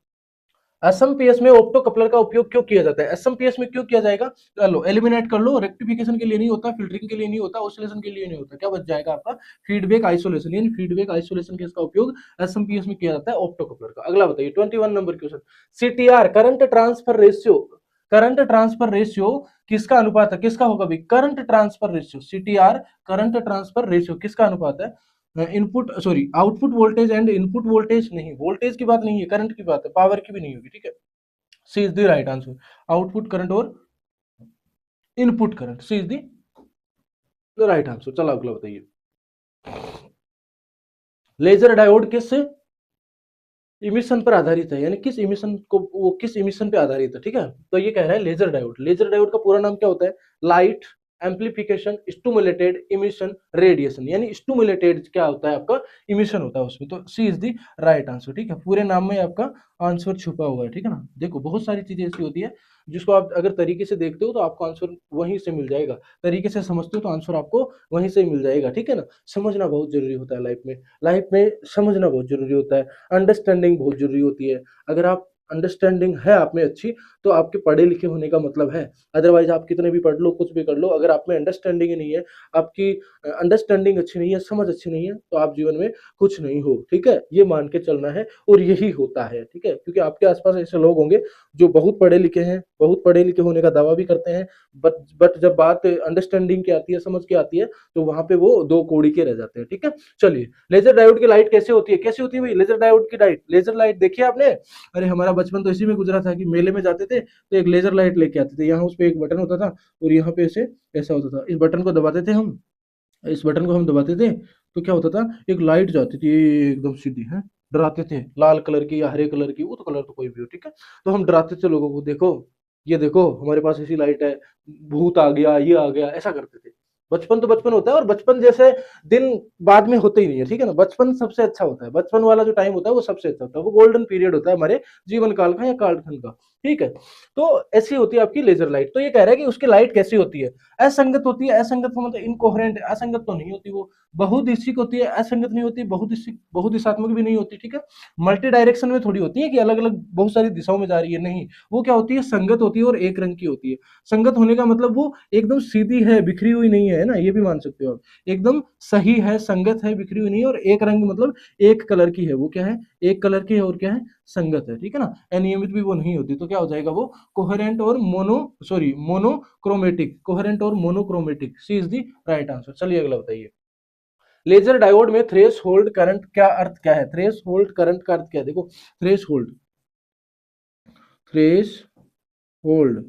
एसएमपीएस में ऑप्टो कपलर का उपयोग क्यों किया जाता है? एसएमपीएस में क्यों किया जाएगा? चलो एलिमिनेट कर लो, रेक्टिफिकेशन के लिए नहीं होता, फिल्टरिंग के लिए नहीं होता, ऑसिलेशन के लिए नहीं होता, क्या बच जाएगा आपका? फीडबैक आइसोलेशन, यानी फीडबैक आइसोलेशन के इसका उपयोग एसएमपीएस में किया जाता है ऑप्टो कपलर का। अगला बताइए 21 number question, CTR current transfer ratio, current transfer ratio किसका अनुपात है? किसका होगा भाई? Current transfer ratio, CTR current transfer ratio किसका अनुपात है? Input sorry output voltage and input voltage, नहीं वोल्टेज की बात नहीं है, करंट की बात है, पावर की भी नहीं होगी, ठीक है। C is the right answer, output current और input current, C is the right answer. चलो अगला बताइए, लेजर डायोड किस इमिशन पर आधारित है, यानी किस इमिशन को, वो किस इमिशन पे आधारित है, ठीक है। तो ये कह रहा है लेजर डायोड, लेजर डायोड का पूरा नाम क्या होता है? Light amplification stimulated emission radiation, यानी स्टूमुलेटेड क्या होता है आपका? इमिशन होता है उसमें, तो C is the right answer, ठीक है। पूरे नाम में आपका आंसर छुपा हुआ है, ठीक है ना। देखो बहुत सारी चीजें ऐसी होती है जिसको आप अगर तरीके से देखते हो तो आपको आंसर वहीं से मिल जाएगा, तरीके से समझते हो तो आंसर आपको वहीं से मिल जाएगा, ठीक है ना। समझना बहुत जरूरी होता है लाइफ में, लाइफ में समझना बहुत जरूरी होता है, अंडरस्टैंडिंग बहुत जरूरी होती है। अगर आप अंडरस्टैंडिंग है आप में अच्छी, तो आपके पढ़े लिखे होने का मतलब है। अदरवाइज आप कितने भी पढ़ लो, कुछ भी कर लो, अगर आप में अंडरस्टैंडिंग ही नहीं है, आपकी अंडरस्टैंडिंग अच्छी नहीं है, समझ अच्छी नहीं है, तो आप जीवन में कुछ नहीं हो, ठीक है। ये मान के चलना है और यही होता है, ठीक है। क्योंकि आपके आसपास ऐसे लोग होंगे जो बहुत पढ़े लिखे हैं, बहुत पढ़े लिखे होने का दावा भी करते हैं, बट जब बात अंडरस्टैंडिंग की आती है, समझ की आती है, तो वहां पे वो दो कोड़ी के रह जाते हैं, ठीक है। चलिए लेजर डायोड की लाइट कैसे होती है? कैसी होती है भाई लेजर डायोड की लाइट? लेजर लाइट देखी आपने? अरे हमारा बचपन तो इसी में गुजरा था कि मेले में जाते थे तो एक लेजर लाइट लेके आते थे, यहाँ उस पे एक बटन होता था और यहाँ पे ऐसे ऐसा होता था, इस बटन को दबाते थे हम, इस बटन को हम दबाते थे तो क्या होता था, एक लाइट जाती थी एकदम सीधी है, डराते थे, लाल कलर की या हरे कलर की, वो तो कलर तो कोई भी हो, ठीक है। तो हम डराते थे लोगों को, देखो ये देखो हमारे पास ऐसी लाइट है, भूत आ गया, ये आ गया, ऐसा करते थे। बचपन तो बचपन होता है, और बचपन जैसे दिन बाद में होते ही नहीं है, ठीक है ना। बचपन सबसे अच्छा होता है, बचपन वाला जो टाइम होता है वो सबसे अच्छा होता है, वो गोल्डन पीरियड होता है हमारे जीवन काल का या कालखंड का, ठीक है। तो ऐसी होती है आपकी लेजर लाइट। तो ये कह रहा है कि उसकी लाइट कैसी होती है? असंगत होती है। असंगत का मतलब इनकोहेरेंट, असंगत तो नहीं होती वो बहुदिशिक होती है, असंगत नहीं होती, बहुदिशिक बहुदिशात्मक भी नहीं होती, ठीक है। मल्टी डायरेक्शन में थोड़ी होती है कि अलग अलग बहुत सारी दिशाओं में जा रही है, नहीं, वो क्या होती है? संगत होती है और एक रंग की होती है। संगत होने का मतलब वो एकदम सीधी है, बिखरी हुई नहीं है ना, ये भी मान सकते हो आप, एकदम सही है, संगत है, बिखरी हुई नहीं है, और एक रंग मतलब एक कलर की है, वो क्या है? एक कलर की है, और क्या है? संगत है, ठीक है ना। अनियमित भी वो नहीं होती, तो क्या हो जाएगा वो? कोहेरेंट और मोनोक्रोमेटिक, कोहेरेंट और monochromatic, C is the right answer. चलिए अगला बताइए, लेजर डायोड में थ्रेश होल्ड करंट क्या अर्थ क्या है? थ्रेश होल्ड करंट का अर्थ क्या है? देखो threshold, threshold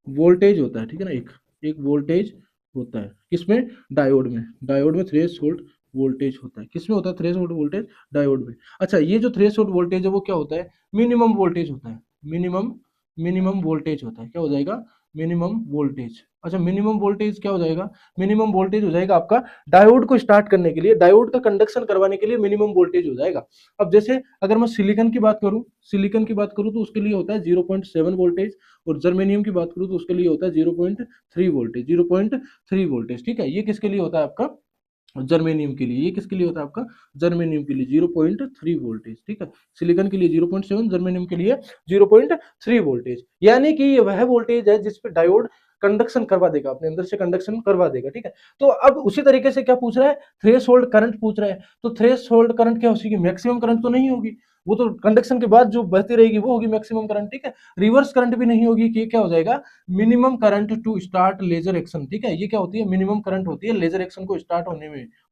voltage होता है, ठीक है ना, एक एक वोल्टेज होता है किसमें? डायोड में, डायोड में थ्रेश होल्ड वोल्टेज होता है, किसमें होता है थ्रेश होल्ड वोल्टेज? डायोड में। अच्छा ये जो थ्रेश होल्ड वोल्टेज है वो क्या होता है? मिनिमम वोल्टेज होता है, मिनिमम, मिनिमम वोल्टेज होता है, क्या हो जाएगा? Minimum voltage. अच्छा, मिनिमम वोल्टेज क्या हो जाएगा? मिनिमम वोल्टेज हो जाएगा आपका डायोड को स्टार्ट करने के लिए, डायोड का कंडक्शन करवाने के लिए मिनिमम वोल्टेज हो जाएगा। अब जैसे अगर मैं सिलिकॉन की बात करूं, सिलिकॉन की बात करूं तो उसके लिए होता है 0.7 वोल्टेज, और जर्मेनियम की बात करूं तो उसके लिए होता है 0.3 वोल्टेज, 0.3 वोल्टेज। ठीक है, ये किसके लिए होता है आपका? जर्मेनियम के लिए। ये किसके लिए होता है आपका? जर्मेनियम के लिए 0.3 वोल्टेज। ठीक है, सिलिकॉन के लिए 0.7, जर्मेनियम के लिए 0.3 वोल्टेज। यानी कि ये वह वोल्टेज है जिस पे डायोड कंडक्शन करवा देगा, अपने अंदर से कंडक्शन करवा देगा। ठीक है, तो अब उसी तरीके से क्या पूछ रहा है? थ्रेश होल्ड करंट पूछ रहा है। तो थ्रेश होल्ड करंट क्या होगी? मैक्सिमम करंट तो नहीं होगी, वो तो कंडक्शन के बाद जो बहती रहेगी वो होगी मैक्सिमम करंट। ठीक है, रिवर्स करंट भी नहीं होगी, कि क्या हो जाएगा? Minimum current to start laser action. ठीक है, ये क्या होती है? मिनिमम करंट होती है लेजर एक्शन को स्टार्ट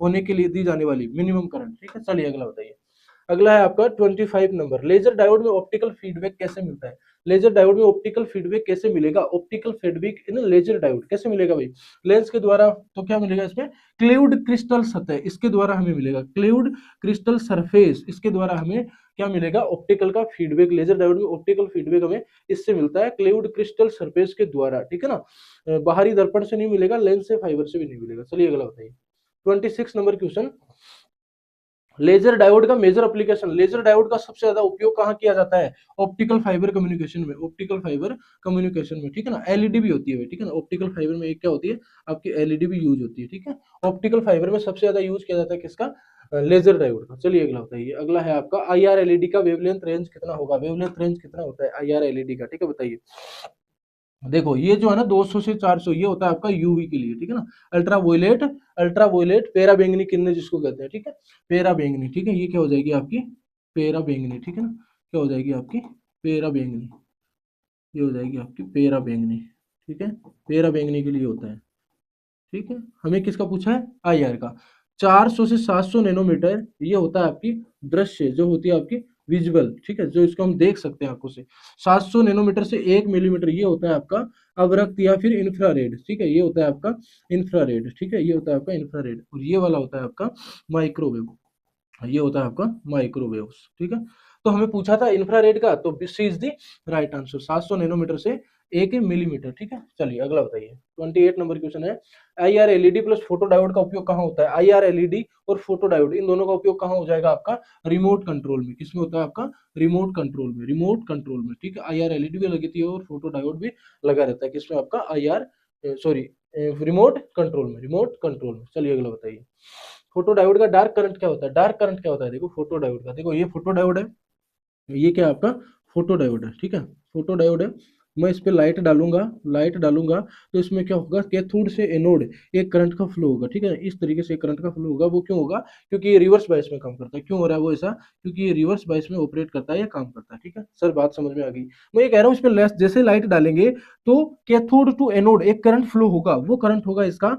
होने के लिए दी जाने वाली मिनिमम करंट। ठीक है, चलिए अगला बताइए। अगला है आपका 25 नंबर, लेजर डायोड में ऑप्टिकल फीडबैक कैसे मिलता है? लेजर डायोड में ऑप्टिकल फीडबैक कैसे मिलेगा? Optical feedback in laser diode कैसे मिलेगा भाई? लेंस के द्वारा। तो क्या मिलेगा इसमें? क्लेव्ड क्रिस्टल सतह, इसके द्वारा हमें मिलेगा। क्लेव्ड क्रिस्टल सरफेस, इसके द्वारा हमें क्या मिलेगा? ऑप्टिकल का फीडबैक। लेजर डायोड में ऑप्टिकल फीडबैक हमें इससे मिलता है, क्लेव्ड क्रिस्टल सरफेस के द्वारा। ठीक है ना, बाहरी दर्पण से नहीं मिलेगा, लेंस से, फाइबर से भी नहीं मिलेगा। चलिए अगला बताइए। 26 नंबर क्वेश्चन, लेजर डायोड का मेजर एप्लीकेशन। लेजर डायोड का सबसे ज्यादा उपयोग कहाँ किया जाता है? ऑप्टिकल फाइबर कम्युनिकेशन में, ऑप्टिकल फाइबर कम्युनिकेशन में। ठीक है ना, एलईडी भी होती है भाई। ठीक है ना, ऑप्टिकल फाइबर में एक क्या होती है? आपकी एलईडी भी यूज होती है। ठीक है, ऑप्टिकल फाइबर में सबसे ज्यादा यूज किया जाता है किसका? लेजर डायोड का। चलिए अगला बताइए। अगला है आपका आईआर एलईडी का वेवलेंथ रेंज कितना होगा? वेवलेंथ रेंज कितना होता है आईआर एलईडी का? ठीक है, बताइए। देखो ये जो है ना 200 से 400, ये होता है आपका यूवी के लिए। ठीक है ना, अल्ट्रा वोयलेट, अल्ट्रा वोयलेट पेरा बैंगनी किरणें जिसको कहते हैं। ठीक है, पेरा बैंगनी। ठीक है, ये क्या हो जाएगी आपकी? पेरा बैंगनी। ठीक है ना, क्या हो जाएगी आपकी? पेरा बैंगनी। ये हो जाएगी आपकी पेरा बैंगनी। ठीक है, पेरा बैंगनी के लिए होता है। ठीक है, हमें किसका पूछा है? आईआर का। 400 से 700 नैनोमीटर ये होता है आपकी दृश्य, जो होती है आपकी विजुअल। ठीक है, जो इसको हम देख सकते हैं आंखों से। 700 नैनोमीटर से 1 मिलीमीटर ये होता है आपका अवरक्त या फिर इंफ्रारेड। ठीक है, ये होता है आपका इंफ्रारेड। ठीक है, ये होता है आपका इंफ्रारेड, और ये वाला होता है आपका माइक्रोवेव। ये होता है आपका माइक्रोवेव्स। ठीक है, तो हमें पूछा था इंफ्रारेड का, तो C is the right answer, 700 nanometre से 1 मिलीमीटर। ठीक है, चलिए अगला बताइए। 28 नंबर क्वेश्चन है, I R LED plus photo diode का उपयोग कहाँ होता है? आई आर एलईडी और फोटो डायोड, इन दोनों का उपयोग कहाँ हो जाएगा आपका? रिमोट कंट्रोल में। किसमें होता है आपका? रिमोट कंट्रोल में, रिमोट कंट्रोल में। ठीक है, आई आर एलईडी भी लगी थी और फोटो डायोड भी लगा रहता है किसमें? आपका I R, sorry, remote control में, रिमोट कंट्रोल में। चलिए अगला बताइए। फोटो डायोड का डार्क करंट क्या होता है? डार्क करंट क्या होता है? देखो फोटो डायोड का, देखो ये फोटो डायोड है, ये क्या है आपका? फोटो डायोड है। ठीक है, फोटो डायोड है। मैं इस पे लाइट डालूंगा, लाइट डालूंगा तो इसमें क्या होगा? कैथोड से एनोड एक करंट का फ्लो होगा। ठीक है, इस तरीके से करंट का फ्लो होगा। वो क्यों होगा? क्योंकि ये रिवर्स बायस में काम करता है। क्यों हो रहा है वो ऐसा? क्योंकि ये रिवर्स बायस में ऑपरेट करता है या काम करता है। ठीक है सर, बात समझ में आ गई। मैं ये कह रहा हूँ, इसमें लेस जैसे लाइट डालेंगे तो कैथोड टू एनोड एक करंट फ्लो होगा, वो करंट होगा इसका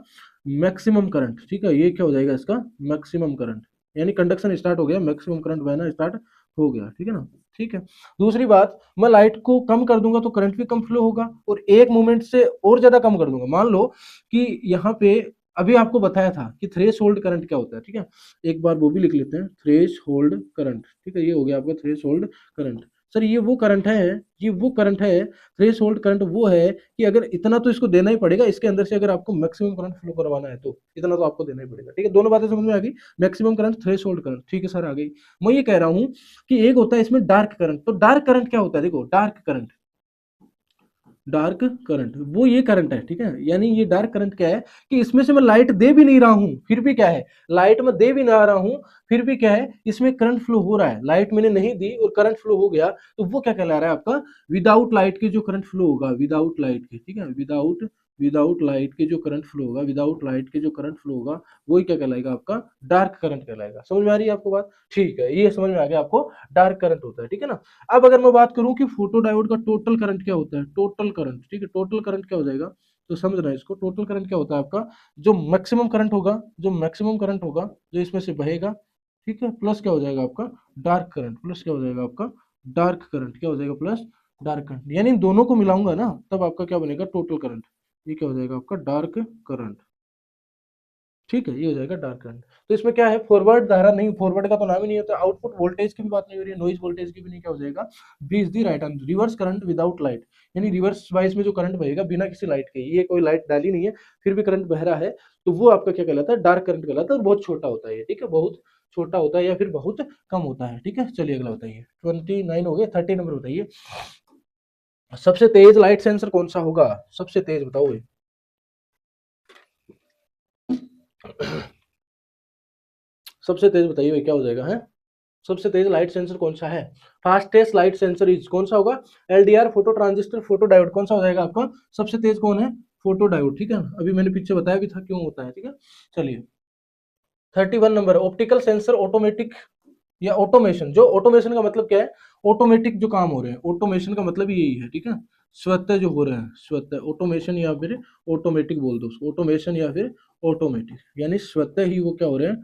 मैक्सिमम करंट। ठीक है, ये क्या हो जाएगा इसका? Maximum current. यानी कंडक्शन स्टार्ट हो गया, मैक्सिमम करंट बहना स्टार्ट हो गया। ठीक है ना, ठीक है। दूसरी बात, मैं लाइट को कम कर दूंगा तो करंट भी कम फ्लो होगा, और एक मोमेंट से और ज्यादा कम कर दूंगा, मान लो कि यहाँ पे अभी आपको बताया था कि थ्रेश होल्ड करंट क्या होता है। ठीक है, एक बार वो भी लिख लेते हैं, थ्रेश होल्ड करंट। ठीक है, ये हो गया आपका थ्रेश होल्ड करंट। सर ये वो करंट है, ये वो करंट है, थ्रेश होल्ड करंट वो है कि अगर इतना तो इसको देना ही पड़ेगा, इसके अंदर से अगर आपको मैक्सिमम करंट फ्लो करवाना है तो इतना तो आपको देना ही पड़ेगा। ठीक है, दोनों बातें समझ में आ गई? Maximum current, threshold current. ठीक है सर, आ गई। मैं ये कह रहा हूँ कि एक होता है इसमें डार्क करंट। तो डार्क करंट क्या होता है? देखो डार्क करंट, डार्क करंट वो ये करंट है। ठीक है, यानी ये डार्क करंट क्या है कि इसमें से मैं लाइट दे भी नहीं रहा हूं, फिर भी क्या है? लाइट में दे भी ना रहा हूं, फिर भी क्या है? इसमें करंट फ्लो हो रहा है। लाइट मैंने नहीं दी और करंट फ्लो हो गया, तो वो क्या कहला रहा है आपका? विदाउट लाइट के जो करंट फ्लो होगा, विदाउट लाइट के। ठीक है, विदाउट, विदाउट लाइट के जो करंट फ्लो होगा, विदाउट लाइट के जो करंट फ्लो होगा, वही क्या कहलाएगा? आपका डार्क करंट कहलाएगा। समझ में आ रही है आपको बात? ठीक है, ये समझ में आ गया आपको, डार्क करंट होता है। ठीक है ना, अब अगर मैं बात करूं कि फोटो डायोड का टोटल करंट क्या होता है? Total current. ठीक है, टोटल करंट क्या हो जाएगा? तो समझना है इसको, टोटल करंट क्या होता है आपका? जो मैक्सिमम करंट होगा, जो मैक्सिमम करंट होगा जो इसमें से बहेगा, ठीक है, प्लस क्या हो जाएगा आपका? Dark current. प्लस क्या हो जाएगा आपका? Dark current. क्या हो जाएगा? Plus dark current. यानी इन दोनों को मिलाऊंगा ना, तब आपका क्या बनेगा? Total current. ये क्या हो जाएगा आपका? Dark current. ठीक है, ये हो जाएगा डार्क करंट। तो इसमें क्या है, फॉरवर्ड धारा नहीं, फॉरवर्ड का तो नाम ही नहीं होता, आउटपुट वोल्टेज की भी बात नहीं हो रही है, नॉइज वोल्टेज की भी नहीं, क्या हो जाएगा, B is the right answer. Reverse current without light, यानी रिवर्स वाइज में जो करंट बहेगा बिना किसी लाइट के, ये कोई लाइट डाली नहीं है फिर भी करंट बह रहा है, तो वो आपका क्या कहलाता है, डार्क करंट कहलाता है, और बहुत छोटा होता है ये, ठीक है, बहुत छोटा होता है या फिर बहुत कम होता है, ठीक है। चलिए अगला बताइए, 29 हो गए, 30 नंबर बताइए, सबसे तेज लाइट सेंसर कौन सा होगा, सबसे तेज बताओ ये। सबसे तेज बताइए भाई, क्या हो जाएगा है, सबसे तेज लाइट सेंसर कौन सा है, फास्टेस्ट लाइट सेंसर इज कौन सा होगा, LDR, photo transistor, photo diode, कौन सा हो जाएगा आपका सबसे तेज, कौन है, फोटो डायोड, ठीक है, अभी मैंने पीछे बताया भी था क्यों होता है, ठीक है। चलिए 31 नंबर, ऑप्टिकल सेंसर ऑटोमेटिक या ऑटोमेशन, जो ऑटोमेशन का मतलब क्या है, ऑटोमेटिक जो काम हो रहे हैं, ऑटोमेशन का मतलब यही है, ठीक है, स्वतः जो हो रहे हैं, स्वतः ऑटोमेशन या फिर ऑटोमेटिक बोल दो उसको, ऑटोमेशन या फिर ऑटोमेटिक, यानी स्वतः ही वो क्या हो रहे हैं,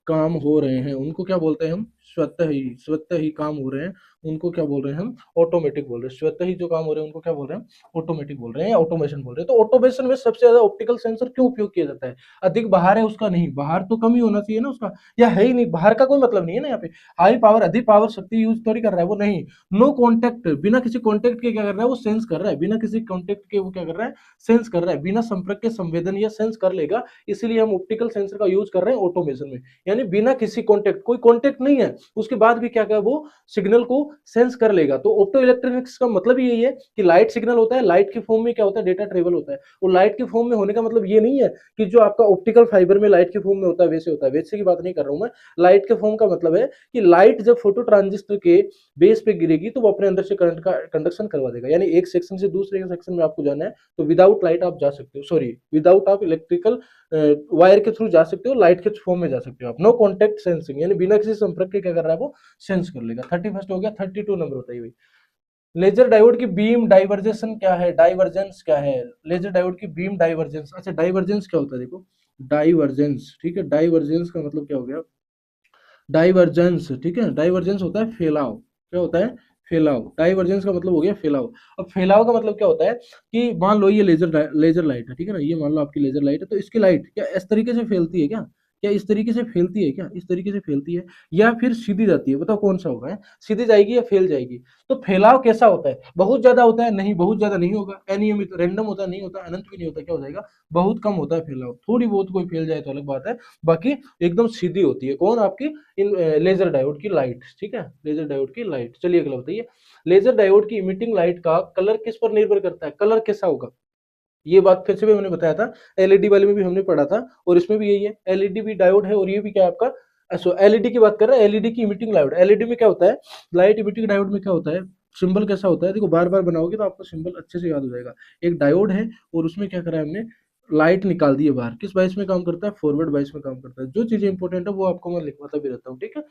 काम हो रहे हैं, उनको क्या बोलते हैं हम, स्वतः ही काम हो रहे हैं, उनको क्या बोल रहे हैं हम, ऑटोमेटिक बोल रहे हैं, स्वतः ही जो काम हो रहे हैं उनको क्या बोल रहे हैं, ऑटोमेटिक बोल रहे हैं या ऑटोमेशन बोल रहे हैं। तो ऑटोमेशन में सबसे ज्यादा ऑप्टिकल सेंसर क्यों उपयोग किया जाता है, अधिक बाहर है उसका, नहीं बाहर तो कम ही होना चाहिए ना उसका, या है ही नहीं, बाहर का कोई मतलब नहीं है ना यहाँ पे, हाई पावर अधिक पावर शक्ति यूज थोड़ी कर रहा है वो, नहीं, नो कॉन्टेक्ट, बिना किसी कॉन्टेक्ट के क्या कर रहा है वो, सेंस कर रहा है, बिना किसी कॉन्टेक्ट के वो क्या कर रहा है, सेंस कर रहा है, बिना संपर्क के संवेदन या सेंस कर लेगा, इसीलिए हम ऑप्टिकल सेंसर का यूज कर रहे हैं ऑटोमेशन में, यानी बिना किसी कॉन्टेक्ट, कोई कॉन्टेक्ट नहीं है उसके बाद भी क्या क्या वो सिग्नल को सेंस कर लेगा। तो ऑप्टो इलेक्ट्रॉनिक्स का मतलब यही है कि लाइट सिग्नल होता है, लाइट के फॉर्म में क्या होता है, डेटा ट्रेवल होता है, और लाइट के फॉर्म में होने का मतलब ये नहीं है कि जो आपका ऑप्टिकल फाइबर में लाइट के फॉर्म में होता है वैसे होता है, वैसे की बात नहीं कर रहा हूं मैं, लाइट के फॉर्म का मतलब है कि लाइट जब फोटो ट्रांजिस्टर के बेस पे गिरेगी तो वो अपने अंदर से करंट का कंडक्शन करवा देगा, यानी एक सेक्शन से दूसरे सेक्शन में आपको जाना है तो विदाउट लाइट आप जा सकते हो, सॉरी विदाउट आप इलेक्ट्रिकल वायर के थ्रू जा सकते हो, लाइट के फॉर्म में जा सकते हो आप, नो कॉन्टेक्ट सेंसिंग, यानी बिना किसी संपर्क के क्या कर रहा है वो सेंस कर लेगा। 31 हो गया, 32 नंबर बताइए भाई, लेजर डायोड की बीम डाइवर्जेशन क्या है, डाइवर्जेंस क्या है, लेजर डायोड की बीम डाइवर्जेंस, अच्छा डाइवर्जेंस क्या होता है देखो, डाइवर्जेंस, ठीक है, डाइवर्जेंस का मतलब क्या हो गया, डाइवर्जेंस, ठीक है, डाइवर्जेंस होता है फैलाव, क्या होता है, फैलाव, डाइवर्जेंस का मतलब हो गया फैलाव। अब फैलाव का मतलब क्या होता है कि मान लो ये लेजर लाइट है, ठीक है ना, ये मान लो आपकी लेजर लाइट है, तो इसकी लाइट क्या इस तरीके से फैलती है क्या, क्या इस तरीके से फैलती है, क्या इस तरीके से फैलती है, या फिर सीधी जाती है, बताओ कौन सा होगा, है सीधी जाएगी या फैल जाएगी। तो फैलाव कैसा होता है, बहुत ज्यादा होता है, नहीं बहुत ज्यादा नहीं होगा, अनियमित रैंडम होता है, नहीं होता, अनंत भी नहीं होता, क्या हो जाएगा, बहुत कम होता है फैलाव, थोड़ी बहुत कोई फैल जाए तो अलग बात है, बाकी एकदम सीधी होती है, कौन आपकी इन लेजर डायोड की लाइट, ठीक है, लेजर डायोड की लाइट। चलिए अगला बताइए, लेजर डायोड की इमिटिंग लाइट का कलर किस पर निर्भर करता है, कलर कैसा होगा, ये बात फिर से भी मैंने बताया था, एलईडी वाले में भी हमने पढ़ा था, और इसमें भी यही है, एलईडी भी डायोड है और ये भी क्या है आपका, सो एलईडी की बात कर रहे हैं, एलईडी की इमिटिंग डायोड, एलईडी में क्या होता है, लाइट इमिटिंग डायोड में क्या होता है, सिंबल कैसा होता है, देखो बार बार बनाओगे तो आपको सिंबल अच्छे से याद हो जाएगा, एक डायोड है और उसमें क्या करा है हमने, लाइट निकाल दी है बाहर, किस बाइस में काम करता है, फॉरवर्ड बाइस में काम करता है, जो चीजें इंपॉर्टेंट है वो आपको मैं लिखवाता भी रहता हूँ, ठीक है।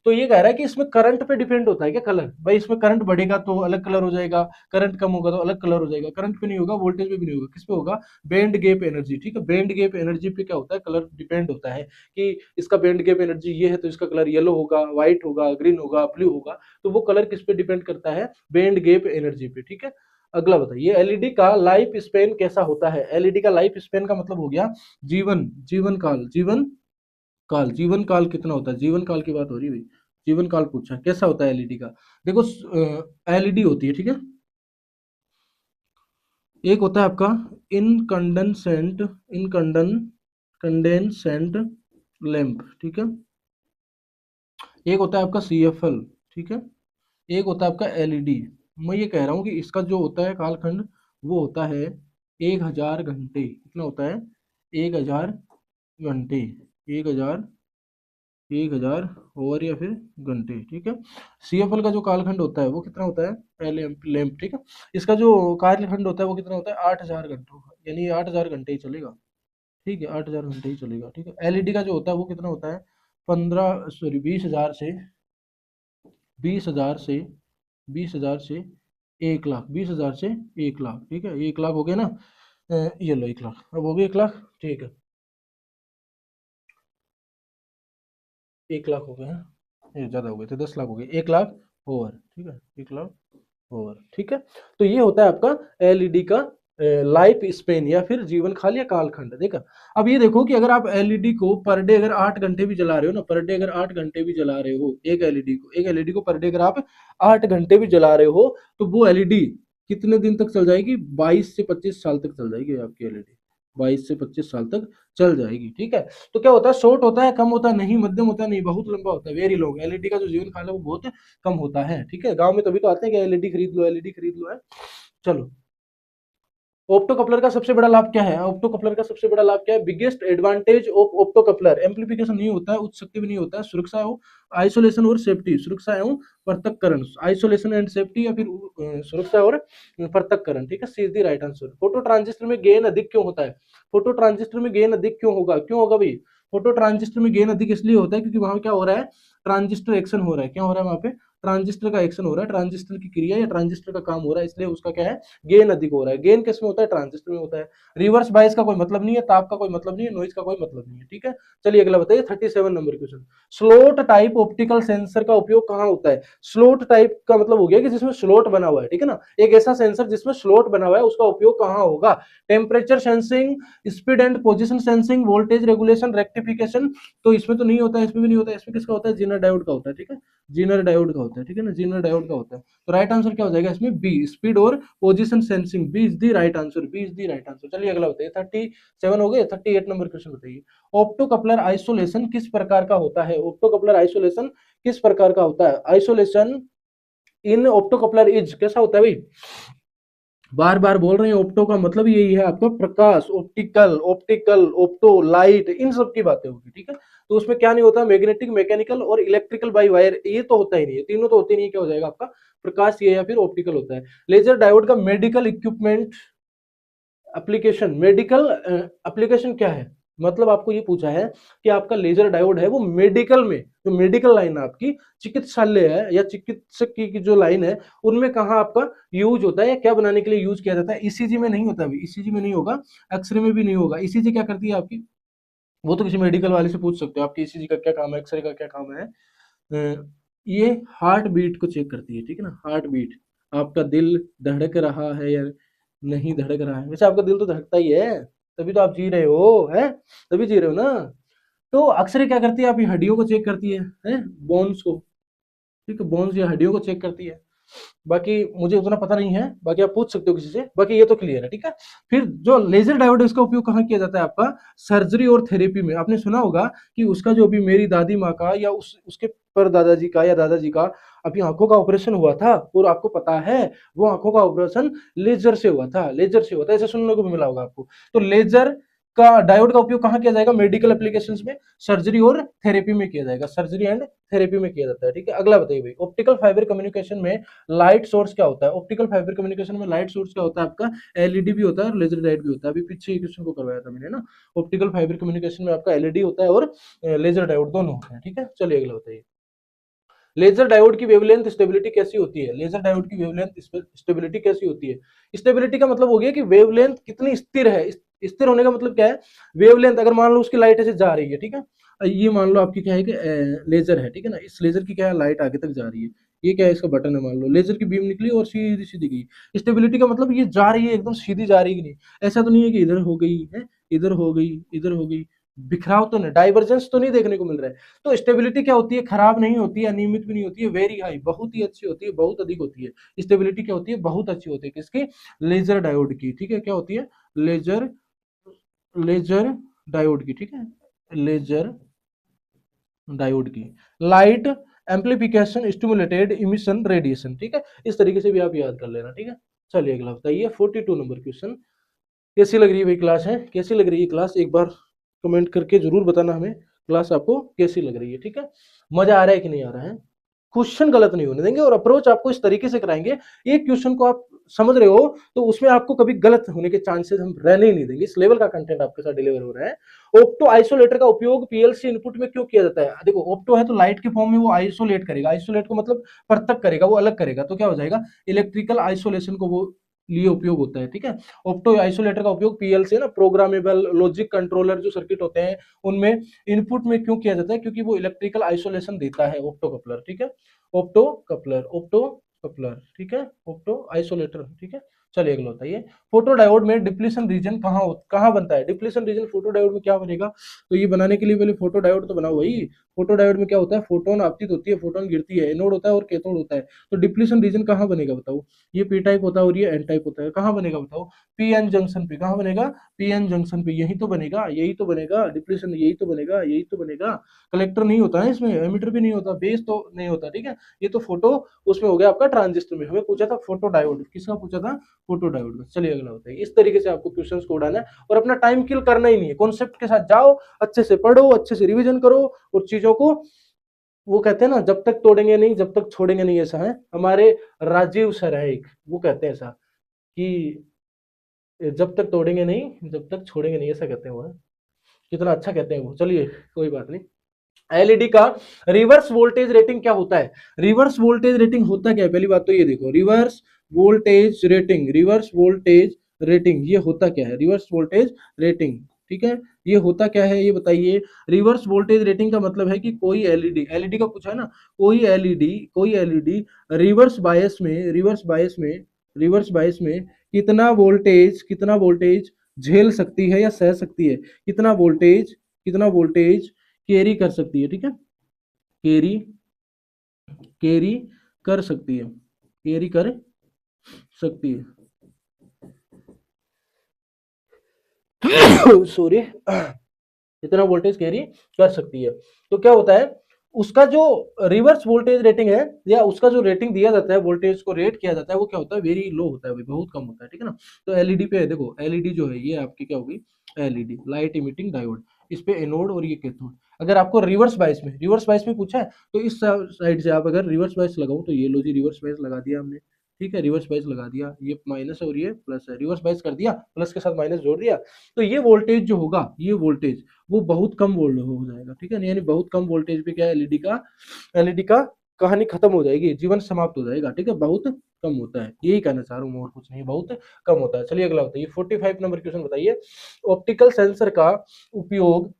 तो ये कह रहा है कि इसमें करंट पे डिपेंड होता है क्या कलर, भाई इसमें करंट बढ़ेगा तो अलग कलर हो जाएगा, करंट कम होगा तो अलग कलर हो जाएगा, करंट पे नहीं होगा, वोल्टेज पे भी नहीं होगा, किस पे होगा, बैंड गैप एनर्जी, ठीक है, बैंड गैप एनर्जी पे क्या होता है, कलर डिपेंड होता है, कि इसका बैंड गैप एनर्जी ये है तो इसका कलर येलो होगा, व्हाइट होगा, ग्रीन होगा, ब्लू होगा, तो वो कलर किस पे डिपेंड करता है, बैंड गैप एनर्जी पे, ठीक है। अगला बताइए, एलईडी का लाइफ स्पेन कैसा होता है, एलईडी का लाइफ स्पेन का मतलब हो गया जीवन, जीवन काल, जीवन काल, जीवन काल कितना होता है, जीवन काल की बात हो रही है भाई, जीवन काल पूछा है, कैसा होता है एलईडी का, देखो एलईडी होती है, ठीक है, एक होता है आपका इनकंडेंसेंट, इनकंडन कंडेंसेंट लैंप, ठीक है, एक होता है आपका सीएफएल, ठीक है, एक होता है आपका एलईडी। मैं ये कह रहा हूँ कि इसका जो होता है कालखंड वो होता है 1000 घंटे, कितना होता है, 1000 घंटे, 1000, 1000 या फिर घंटे, ठीक है। सीएफएल का जो कालखंड होता है वो कितना होता है, पहले लैंप, ठीक है, इसका जो कालखंड होता है वो कितना होता है, 8000 घंटों का, यानी 8000 घंटे ही चलेगा, ठीक है, 8000 घंटे ही चलेगा, ठीक है। एलईडी का जो होता है वो कितना होता है, 20,000 से 1 लाख, 20,000 से 1 लाख, ठीक है, 1 लाख हो गया ना, ये लो 1 लाख, अब हो गया 1 लाख, ठीक है, 1 लाख हो गया, ये ज्यादा हो गए थे, 10 लाख हो गए, 1 लाख ओवर, ठीक है, 1 लाख ओवर, ठीक है। तो ये होता है आपका एलईडी का लाइफ स्पेन या फिर जीवन काल या कालखंड। देखा, अब ये देखो कि अगर आप एलईडी को पर डे अगर 8 घंटे भी जला रहे हो ना, पर डे अगर 8 घंटे भी जला रहे हो एक एलईडी को पर डे अगर आप 8 घंटे भी जला रहे हो, तो वो एलईडी कितने दिन तक चल जाएगी? 22 से 25 साल तक चल जाएगी आपकी एलईडी, 22 से 25 साल तक चल जाएगी। ठीक है, तो क्या होता है, शॉर्ट होता है, कम होता है, नहीं मध्यम होता है, नहीं बहुत लंबा होता है, वेरी लॉन्ग। एलईडी का जो जीवन काल है वो बहुत कम होता है। ठीक है, गांव में तभी तो आते हैं कि एलईडी खरीद लो, एलईडी खरीद लो, है। चलो, ऑप्टो कपलर का सबसे बड़ा लाभ क्या है? ऑप्टो कपलर का सबसे बड़ा लाभ क्या है? Biggest advantage of opto coupler, amplification नहीं होता है, उच्च शक्ति भी नहीं होता है, सुरक्षा हो, आइसोलेशन और सेफ्टी, सुरक्षा एवं पृथक्करण, आइसोलेशन एंड सेफ्टी, या फिर सुरक्षा और पृथक्करण। ठीक है, C is the right answer. Photo transistor में गेन अधिक क्यों होता है? फोटो ट्रांजिस्टर में गेन अधिक क्यों होगा? क्यों होगा भाई? फोटो ट्रांजिस्टर में गेन अधिक इसलिए होता है क्योंकि वहां क्या हो रहा है, ट्रांजिस्टर एक्शन हो रहा है। क्या हो रहा है वहां पे? ट्रांजिस्टर का एक्शन हो रहा है, ट्रांजिस्टर की क्रिया या ट्रांजिस्टर का काम हो रहा है, इसलिए उसका क्या है, गेन अधिक हो रहा है। गेन किस में होता है? ट्रांजिस्टर में होता है। रिवर्स बायस का कोई मतलब नहीं है, ताप का कोई मतलब नहीं है, नॉइज का कोई मतलब नहीं है। ठीक है, चलिए अगला बताइए 37 number question. Slot type optical सेंसर का उपयोग कहाँ होता है? स्लोट टाइप का मतलब हो गया कि जिसमें स्लोट बना हुआ है। ठीक है ना, एक ऐसा सेंसर जिसमें स्लोट बना हुआ है, उसका उपयोग कहाँ होगा? Temperature sensing, speed and position sensing, voltage regulation, rectification, तो इसमें तो नहीं होता है, इसमें भी नहीं होता है, इसमें किसका होता है? जीनर डायोड का होता है। ठीक है, जीनर डायोड का होता है। ठीक है ना, जीनर डायोड का होता है। तो राइट आंसर क्या हो जाएगा इसमें? बी, स्पीड और position sensing, B is the right answer, B is the right answer. चलिए अगला बताइए, 37 हो गए, 38 नंबर क्वेश्चन बताइए। ऑप्टो कपलर आइसोलेशन किस प्रकार का होता है? ऑप्टो कपलर आइसोलेशन किस प्रकार का होता है? Isolation in opto coupler is कैसा होता है भाई? बार बार बोल रहे हैं, ऑप्टो का मतलब यही है आपका प्रकाश, ऑप्टिकल, ऑप्टिकल, ऑप्टो, लाइट, इन सब की बातें होगी। ठीक है, तो उसमें क्या नहीं होता? मैग्नेटिक, मैकेनिकल और इलेक्ट्रिकल बाई वायर, ये तो होता ही नहीं है, तीनों तो होते नहीं है। क्या हो जाएगा आपका? प्रकाश ये या फिर ऑप्टिकल होता है। लेजर डायोड का medical equipment application, medical application क्या है? मतलब आपको ये पूछा है कि आपका लेजर डायोड है वो मेडिकल में, जो मेडिकल लाइन है आपकी, चिकित्सालय है या चिकित्सक की जो लाइन है, उनमें कहाँ आपका यूज होता है या क्या बनाने के लिए यूज किया जाता है? ईसीजी में नहीं होता, अभी ईसीजी में नहीं होगा, एक्सरे में भी नहीं होगा। ईसीजी क्या करती है आपकी? वो तो किसी मेडिकल वाले से पूछ सकते हो, आपकी ईसीजी का क्या काम है, एक्सरे का क्या काम है। ये हार्ट बीट को चेक करती है। ठीक है ना, हार्ट बीट, आपका दिल धड़क रहा है या नहीं धड़क रहा है। वैसे आपका दिल तो धड़कता ही है, तभी तो आप जी रहे हो, है, तभी जी रहे हो ना। तो अक्सर क्या करती है, आप हड्डियों को चेक करती है, बोन्स को। ठीक है, बोन्स या हड्डियों को चेक करती है। बाकी मुझे उतना पता नहीं है, बाकी आप पूछ सकते हो किसी से, बाकी ये तो क्लियर है। ठीक है, फिर जो लेजर डायोड है उसका उपयोग कहाँ किया जाता है आपका? सर्जरी और थेरेपी में। आपने सुना होगा कि उसका जो अभी मेरी दादी माँ का या उसके पर दादाजी का या दादाजी का अभी आंखों का ऑपरेशन हुआ था, और आपको पता है वो आंखों का ऑपरेशन लेजर से हुआ था, लेजर से हुआ था, ऐसे सुनने को भी मिला होगा आपको। तो लेजर का डायोड का उपयोग कहाँ किया जाएगा? मेडिकल एप्लीकेशंस में, सर्जरी और थेरेपी में किया जाएगा, सर्जरी एंड थेरेपी में किया जाता है। ठीक है, अगला बताइए भाई, ऑप्टिकल फाइबर कम्युनिकेशन में लाइट सोर्स क्या होता है? ऑप्टिकल फाइबर कम्युनिकेशन में लाइट सोर्स क्या होता है आपका? एलईडी भी होता है और लेजर लाइट भी होता है। अभी पीछे क्वेश्चन को करवाया था मैंने ना, ऑप्टिकल फाइबर कम्युनिकेशन में आपका एलईडी होता है और लेजर डायोड दोनों होते हैं। ठीक है, चलिए अगला बताइए, लेजर डायोड की वेवलेंथ स्टेबिलिटी कैसी होती है? लेजर डायोड की वेवलेंथ स्टेबिलिटी कैसी होती है? स्टेबिलिटी का मतलब हो गया कि वेवलेंथ कितनी स्थिर है। स्थिर होने का मतलब क्या है? वेवलेंथ, अगर मान लो उसकी लाइट ऐसे जा रही है, ठीक है, ये मान लो आपकी क्या है कि लेजर है, ठीक है ना, इस लेजर की क्या है, लाइट आगे तक जा रही है, ये क्या है, इसका बटन है, मान लो लेजर की बीम निकली और सीधी सीधी गई। स्टेबिलिटी का मतलब ये जा रही है, एकदम सीधी जा रही है कि नहीं, ऐसा तो नहीं है कि इधर हो गई है, इधर हो गई, इधर हो गई, बिखराव तो नहीं, डाइवर्जेंस तो नहीं देखने को मिल रहा है। तो स्टेबिलिटी क्या होती है? खराब नहीं होती है, अनियमित भी नहीं होती है, वेरी हाई, बहुत ही अच्छी होती है, बहुत अधिक होती है। स्टेबिलिटी क्या होती है? बहुत अच्छी होती है, किसकी? लेजर डायोड की। ठीक है, क्या होती है? लेजर, लेजर डायोड की। ठीक है, लेजर डायोड की। Light amplification, stimulated emission, radiation. ठीक है, इस तरीके से भी आप याद कर लेना। ठीक है, चलिए अगला बताइए 42 नंबर क्वेश्चन। कैसी लग रही है भाई क्लास? है कैसी लग रही है क्लास? एक बार कमेंट करके जरूर बताना हमें, क्लास आपको कैसी लग रही है। ठीक है, मजा आ रहा है कि नहीं आ रहा है? क्वेश्चन गलत नहीं होने देंगे और अप्रोच आपको इस तरीके से कराएंगे, एक क्वेश्चन को आप समझ रहे हो तो उसमें आपको कभी गलत होने के चांसेस हम रहने ही नहीं देंगे। इस लेवल का कंटेंट आपके साथ डिलीवर हो रहा है। ऑप्टो आइसोलेटर का उपयोग पीएलसी इनपुट में क्यों किया जाता है? देखो, ऑप्टो है तो लाइट के फॉर्म में वो आइसोलेट करेगा, आइसोलेट को मतलब पृथक करेगा, वो अलग करेगा, तो क्या हो जाएगा? इलेक्ट्रिकल आइसोलेशन को वो लिए उपयोग होता है। ठीक है, ऑप्टो आइसोलेटर का उपयोग पीएलसी ना, प्रोग्रामेबल लॉजिक कंट्रोलर जो सर्किट होते हैं उनमें इनपुट में क्यों किया जाता है? क्योंकि वो इलेक्ट्रिकल आइसोलेशन देता है, ऑप्टो कपलर। ठीक है, ऑप्टो कपलर, ऑप्टो कपलर, ठीक है, ऑप्टो आइसोलेटर। ठीक है, चलिए अगला बताइए, फोटो डायोड में डिप्लीशन रीजन कहाँ बनता है? डिप्लीशन रीजन फोटो डायोड में क्या बनेगा? तो ये बनाने के लिए पहले फोटो डायोड तो बनाओ भाई। फोटो डायोड में क्या होता है, फोटोन आपतित होती है, फोटोन गिरती है, एनोड होता है और कैथोड होता है। तो डिप्लीशन रीजन कहाँ बनेगा बताओ? ये पी टाइप होता है और ये एन टाइप होता है, कहाँ बनेगा बताओ? पी एन जंक्शन पे। कहाँ बनेगा? पी एन जंक्शन पे। यही तो बनेगा, यही तो बनेगा डिप्लीशन, यही तो बनेगा, यही तो बनेगा। कलेक्टर नहीं होता है इसमें, एमिटर भी नहीं होता, बेस तो नहीं होता, ठीक है। ये तो फोटो उसमें हो गया आपका ट्रांजिस्टर में। हमें पूछा था फोटो डायोड, किसका पूछा था? फोटो डायोड का। चलिए अगला होता है, इस तरीके से आपको क्वेश्चंस को उड़ाना है और अपना टाइम किल करना ही नहीं है, कॉन्सेप्ट के साथ जाओ, अच्छे से पढ़ो, अच्छे से रिवीजन करो और चीजों को, वो कहते हैं ना, जब तक तोड़ेंगे नहीं जब तक छोड़ेंगे नहीं, ऐसा है। हमारे राजीव सर है एक, वो कहते हैं ऐसा कि जब तक तोड़ेंगे नहीं जब तक छोड़ेंगे नहीं, ऐसा कहते हैं वो, है कितना अच्छा कहते हैं वो। चलिए कोई बात नहीं। एलईडी का रिवर्स वोल्टेज रेटिंग क्या होता है? रिवर्स वोल्टेज रेटिंग होता क्या है? पहली बात तो ये देखो, reverse voltage rating, reverse voltage rating ये होता क्या है? रिवर्स वोल्टेज रेटिंग, ठीक है, ये होता क्या है ये बताइए। रिवर्स वोल्टेज रेटिंग का मतलब है कि कोई एलईडी, एलईडी का पूछा है ना, कोई एलईडी रिवर्स बायस में, रिवर्स बायस में कितना वोल्टेज झेल सकती है या सह सकती है, कितना वोल्टेज कैरी कर सकती है, ठीक है, कैरी कैरी कर सकती है, कैरी कर सकती है सॉरी, कितना वोल्टेज कैरी कर सकती है। तो क्या होता है, उसका जो रिवर्स वोल्टेज रेटिंग है या उसका जो रेटिंग दिया जाता है, वोल्टेज को रेट किया जाता है, वो क्या होता है, वेरी लो होता है भाई, बहुत कम होता है, ठीक है ना। तो एलईडी पे है, देखो एलईडी जो है ये आपकी क्या होगी, एलईडी लाइट इमिटिंग डायोड, इस पे एनोड और ये कैथोड। अगर आपको रिवर्स बायस में पूछा है तो इस साइड से आप अगर रिवर्स बायस लगाओ तो ये लो जी, रिवर्स बायस लगा दिया हमने, ठीक है, रिवर्स बायस लगा दिया, ये माइनस है और ये प्लस है, रिवर्स बायस कर दिया, प्लस के साथ माइनस जोड़ दिया, तो ये वोल्टेज जो होगा, ये वोल्टेज वो बहुत कम वोल्ट हो जाएगा, ठीक है ना, यानी बहुत कम वोल्टेज पे क्या है, एलईडी का कहानी खत्म हो जाएगी, जीवन समाप्त हो जाएगा, ठीक है, बहुत कम होता है, यही कहना चाह रहा हूँ, और कुछ नहीं, बहुत कम होता है। चलिए अगला बताइए, 45 नंबर क्वेश्चन बताइए, ऑप्टिकल सेंसर का उपयोग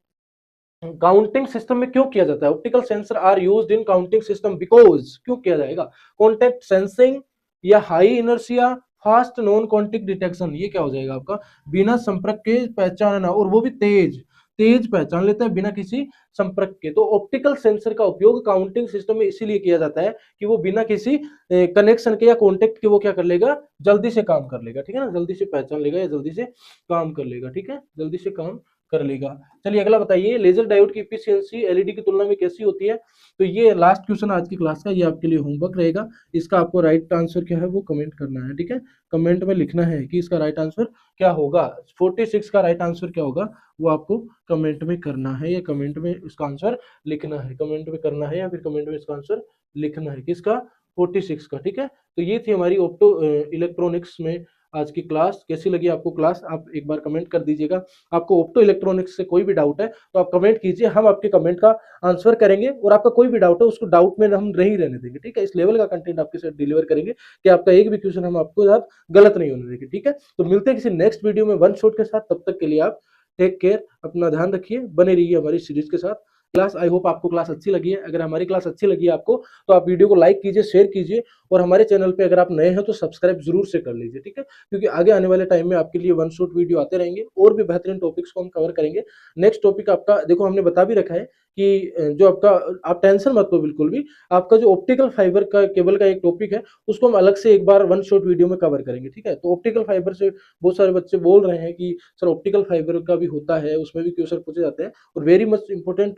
काउंटिंग सिस्टम में क्यों किया जाता है? Optical sensor are used in counting system because, क्यों किया जाएगा? कॉन्टेक्ट सेंसिंग या high inertia, fast non contact detection, ये क्या हो जाएगा आपका? बिना संपर्क के पहचानना, और वो भी तेज तेज पहचान लेता है बिना किसी संपर्क के। तो ऑप्टिकल सेंसर का उपयोग काउंटिंग सिस्टम में इसीलिए किया जाता है कि वो बिना किसी कनेक्शन के या कॉन्टेक्ट के वो क्या कर लेगा, जल्दी से काम कर लेगा, ठीक है ना, जल्दी से पहचान लेगा या जल्दी से काम कर लेगा, ठीक है, जल्दी से काम कर लेगा। चलिए अगला बताइए, लेजर डायोड की एफिशिएंसी एलईडी की तुलना में कैसी होती है? तो ये लास्ट क्वेश्चन आज की क्लास का, ये आपके लिए होमवर्क रहेगा, इसका आपको राइट आंसर क्या है वो कमेंट करना है, ठीक है, कमेंट में लिखना है कि इसका राइट आंसर क्या होगा, 46 का राइट आंसर क्या होगा वो आपको कमेंट में करना है, या कमेंट में इसका आंसर लिखना है, कमेंट में करना है या फिर कमेंट में इसका आंसर लिखना है, किसका? 46 का, ठीक है। तो ये थी हमारी ऑप्टो इलेक्ट्रॉनिक्स में आज की क्लास। कैसी लगी आपको क्लास, आप एक बार कमेंट कर दीजिएगा। आपको ऑप्टो इलेक्ट्रॉनिक्स से कोई भी डाउट है तो आप कमेंट कीजिए, हम आपके कमेंट का आंसर करेंगे, और आपका कोई भी डाउट है उसको डाउट में हम नहीं रहने देंगे, ठीक है, इस लेवल का कंटेंट आपके साथ डिलीवर करेंगे कि आपका एक भी क्वेश्चन हम आपको साथ गलत नहीं होने देंगे, ठीक है। तो मिलते हैं किसी नेक्स्ट वीडियो में वन शॉट के साथ, तब तक के लिए आप टेक केयर, अपना ध्यान रखिए, बने रहिए हमारी सीरीज के साथ। क्लास आई होप आपको क्लास अच्छी लगी है, अगर हमारी क्लास अच्छी लगी है आपको तो आप वीडियो को लाइक कीजिए, शेयर कीजिए, और हमारे चैनल पे अगर आप नए हैं तो सब्सक्राइब जरूर से कर लीजिए, ठीक है, क्योंकि आगे आने वाले टाइम में आपके लिए वन शॉट वीडियो आते रहेंगे और भी बेहतरीन टॉपिक्स को हम कवर करेंगे। नेक्स्ट टॉपिक आपका देखो हमने बता भी रखा है कि जो आपका, आप टेंशन मत लो बिल्कुल भी, आपका जो ऑप्टिकल फाइबर का केबल का एक टॉपिक है उसको हम अलग से एक बार वन शॉट वीडियो में कवर करेंगे, ठीक है। तो ऑप्टिकल फाइबर से बहुत सारे बच्चे बोल रहे हैं कि सर ऑप्टिकल फाइबर का भी होता है, उसमें भी क्वेश्चन पूछे जाते हैं, और very much important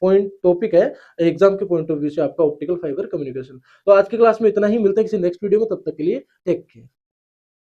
point topic है एग्जाम के पॉइंट ऑफ व्यू से आपका ऑप्टिकल फाइबर कम्युनिकेशन। तो आज की क्लास में इतना ही, मिलते हैं किसी नेक्स्ट वीडियो में, तब तक के लिए टेक केयर।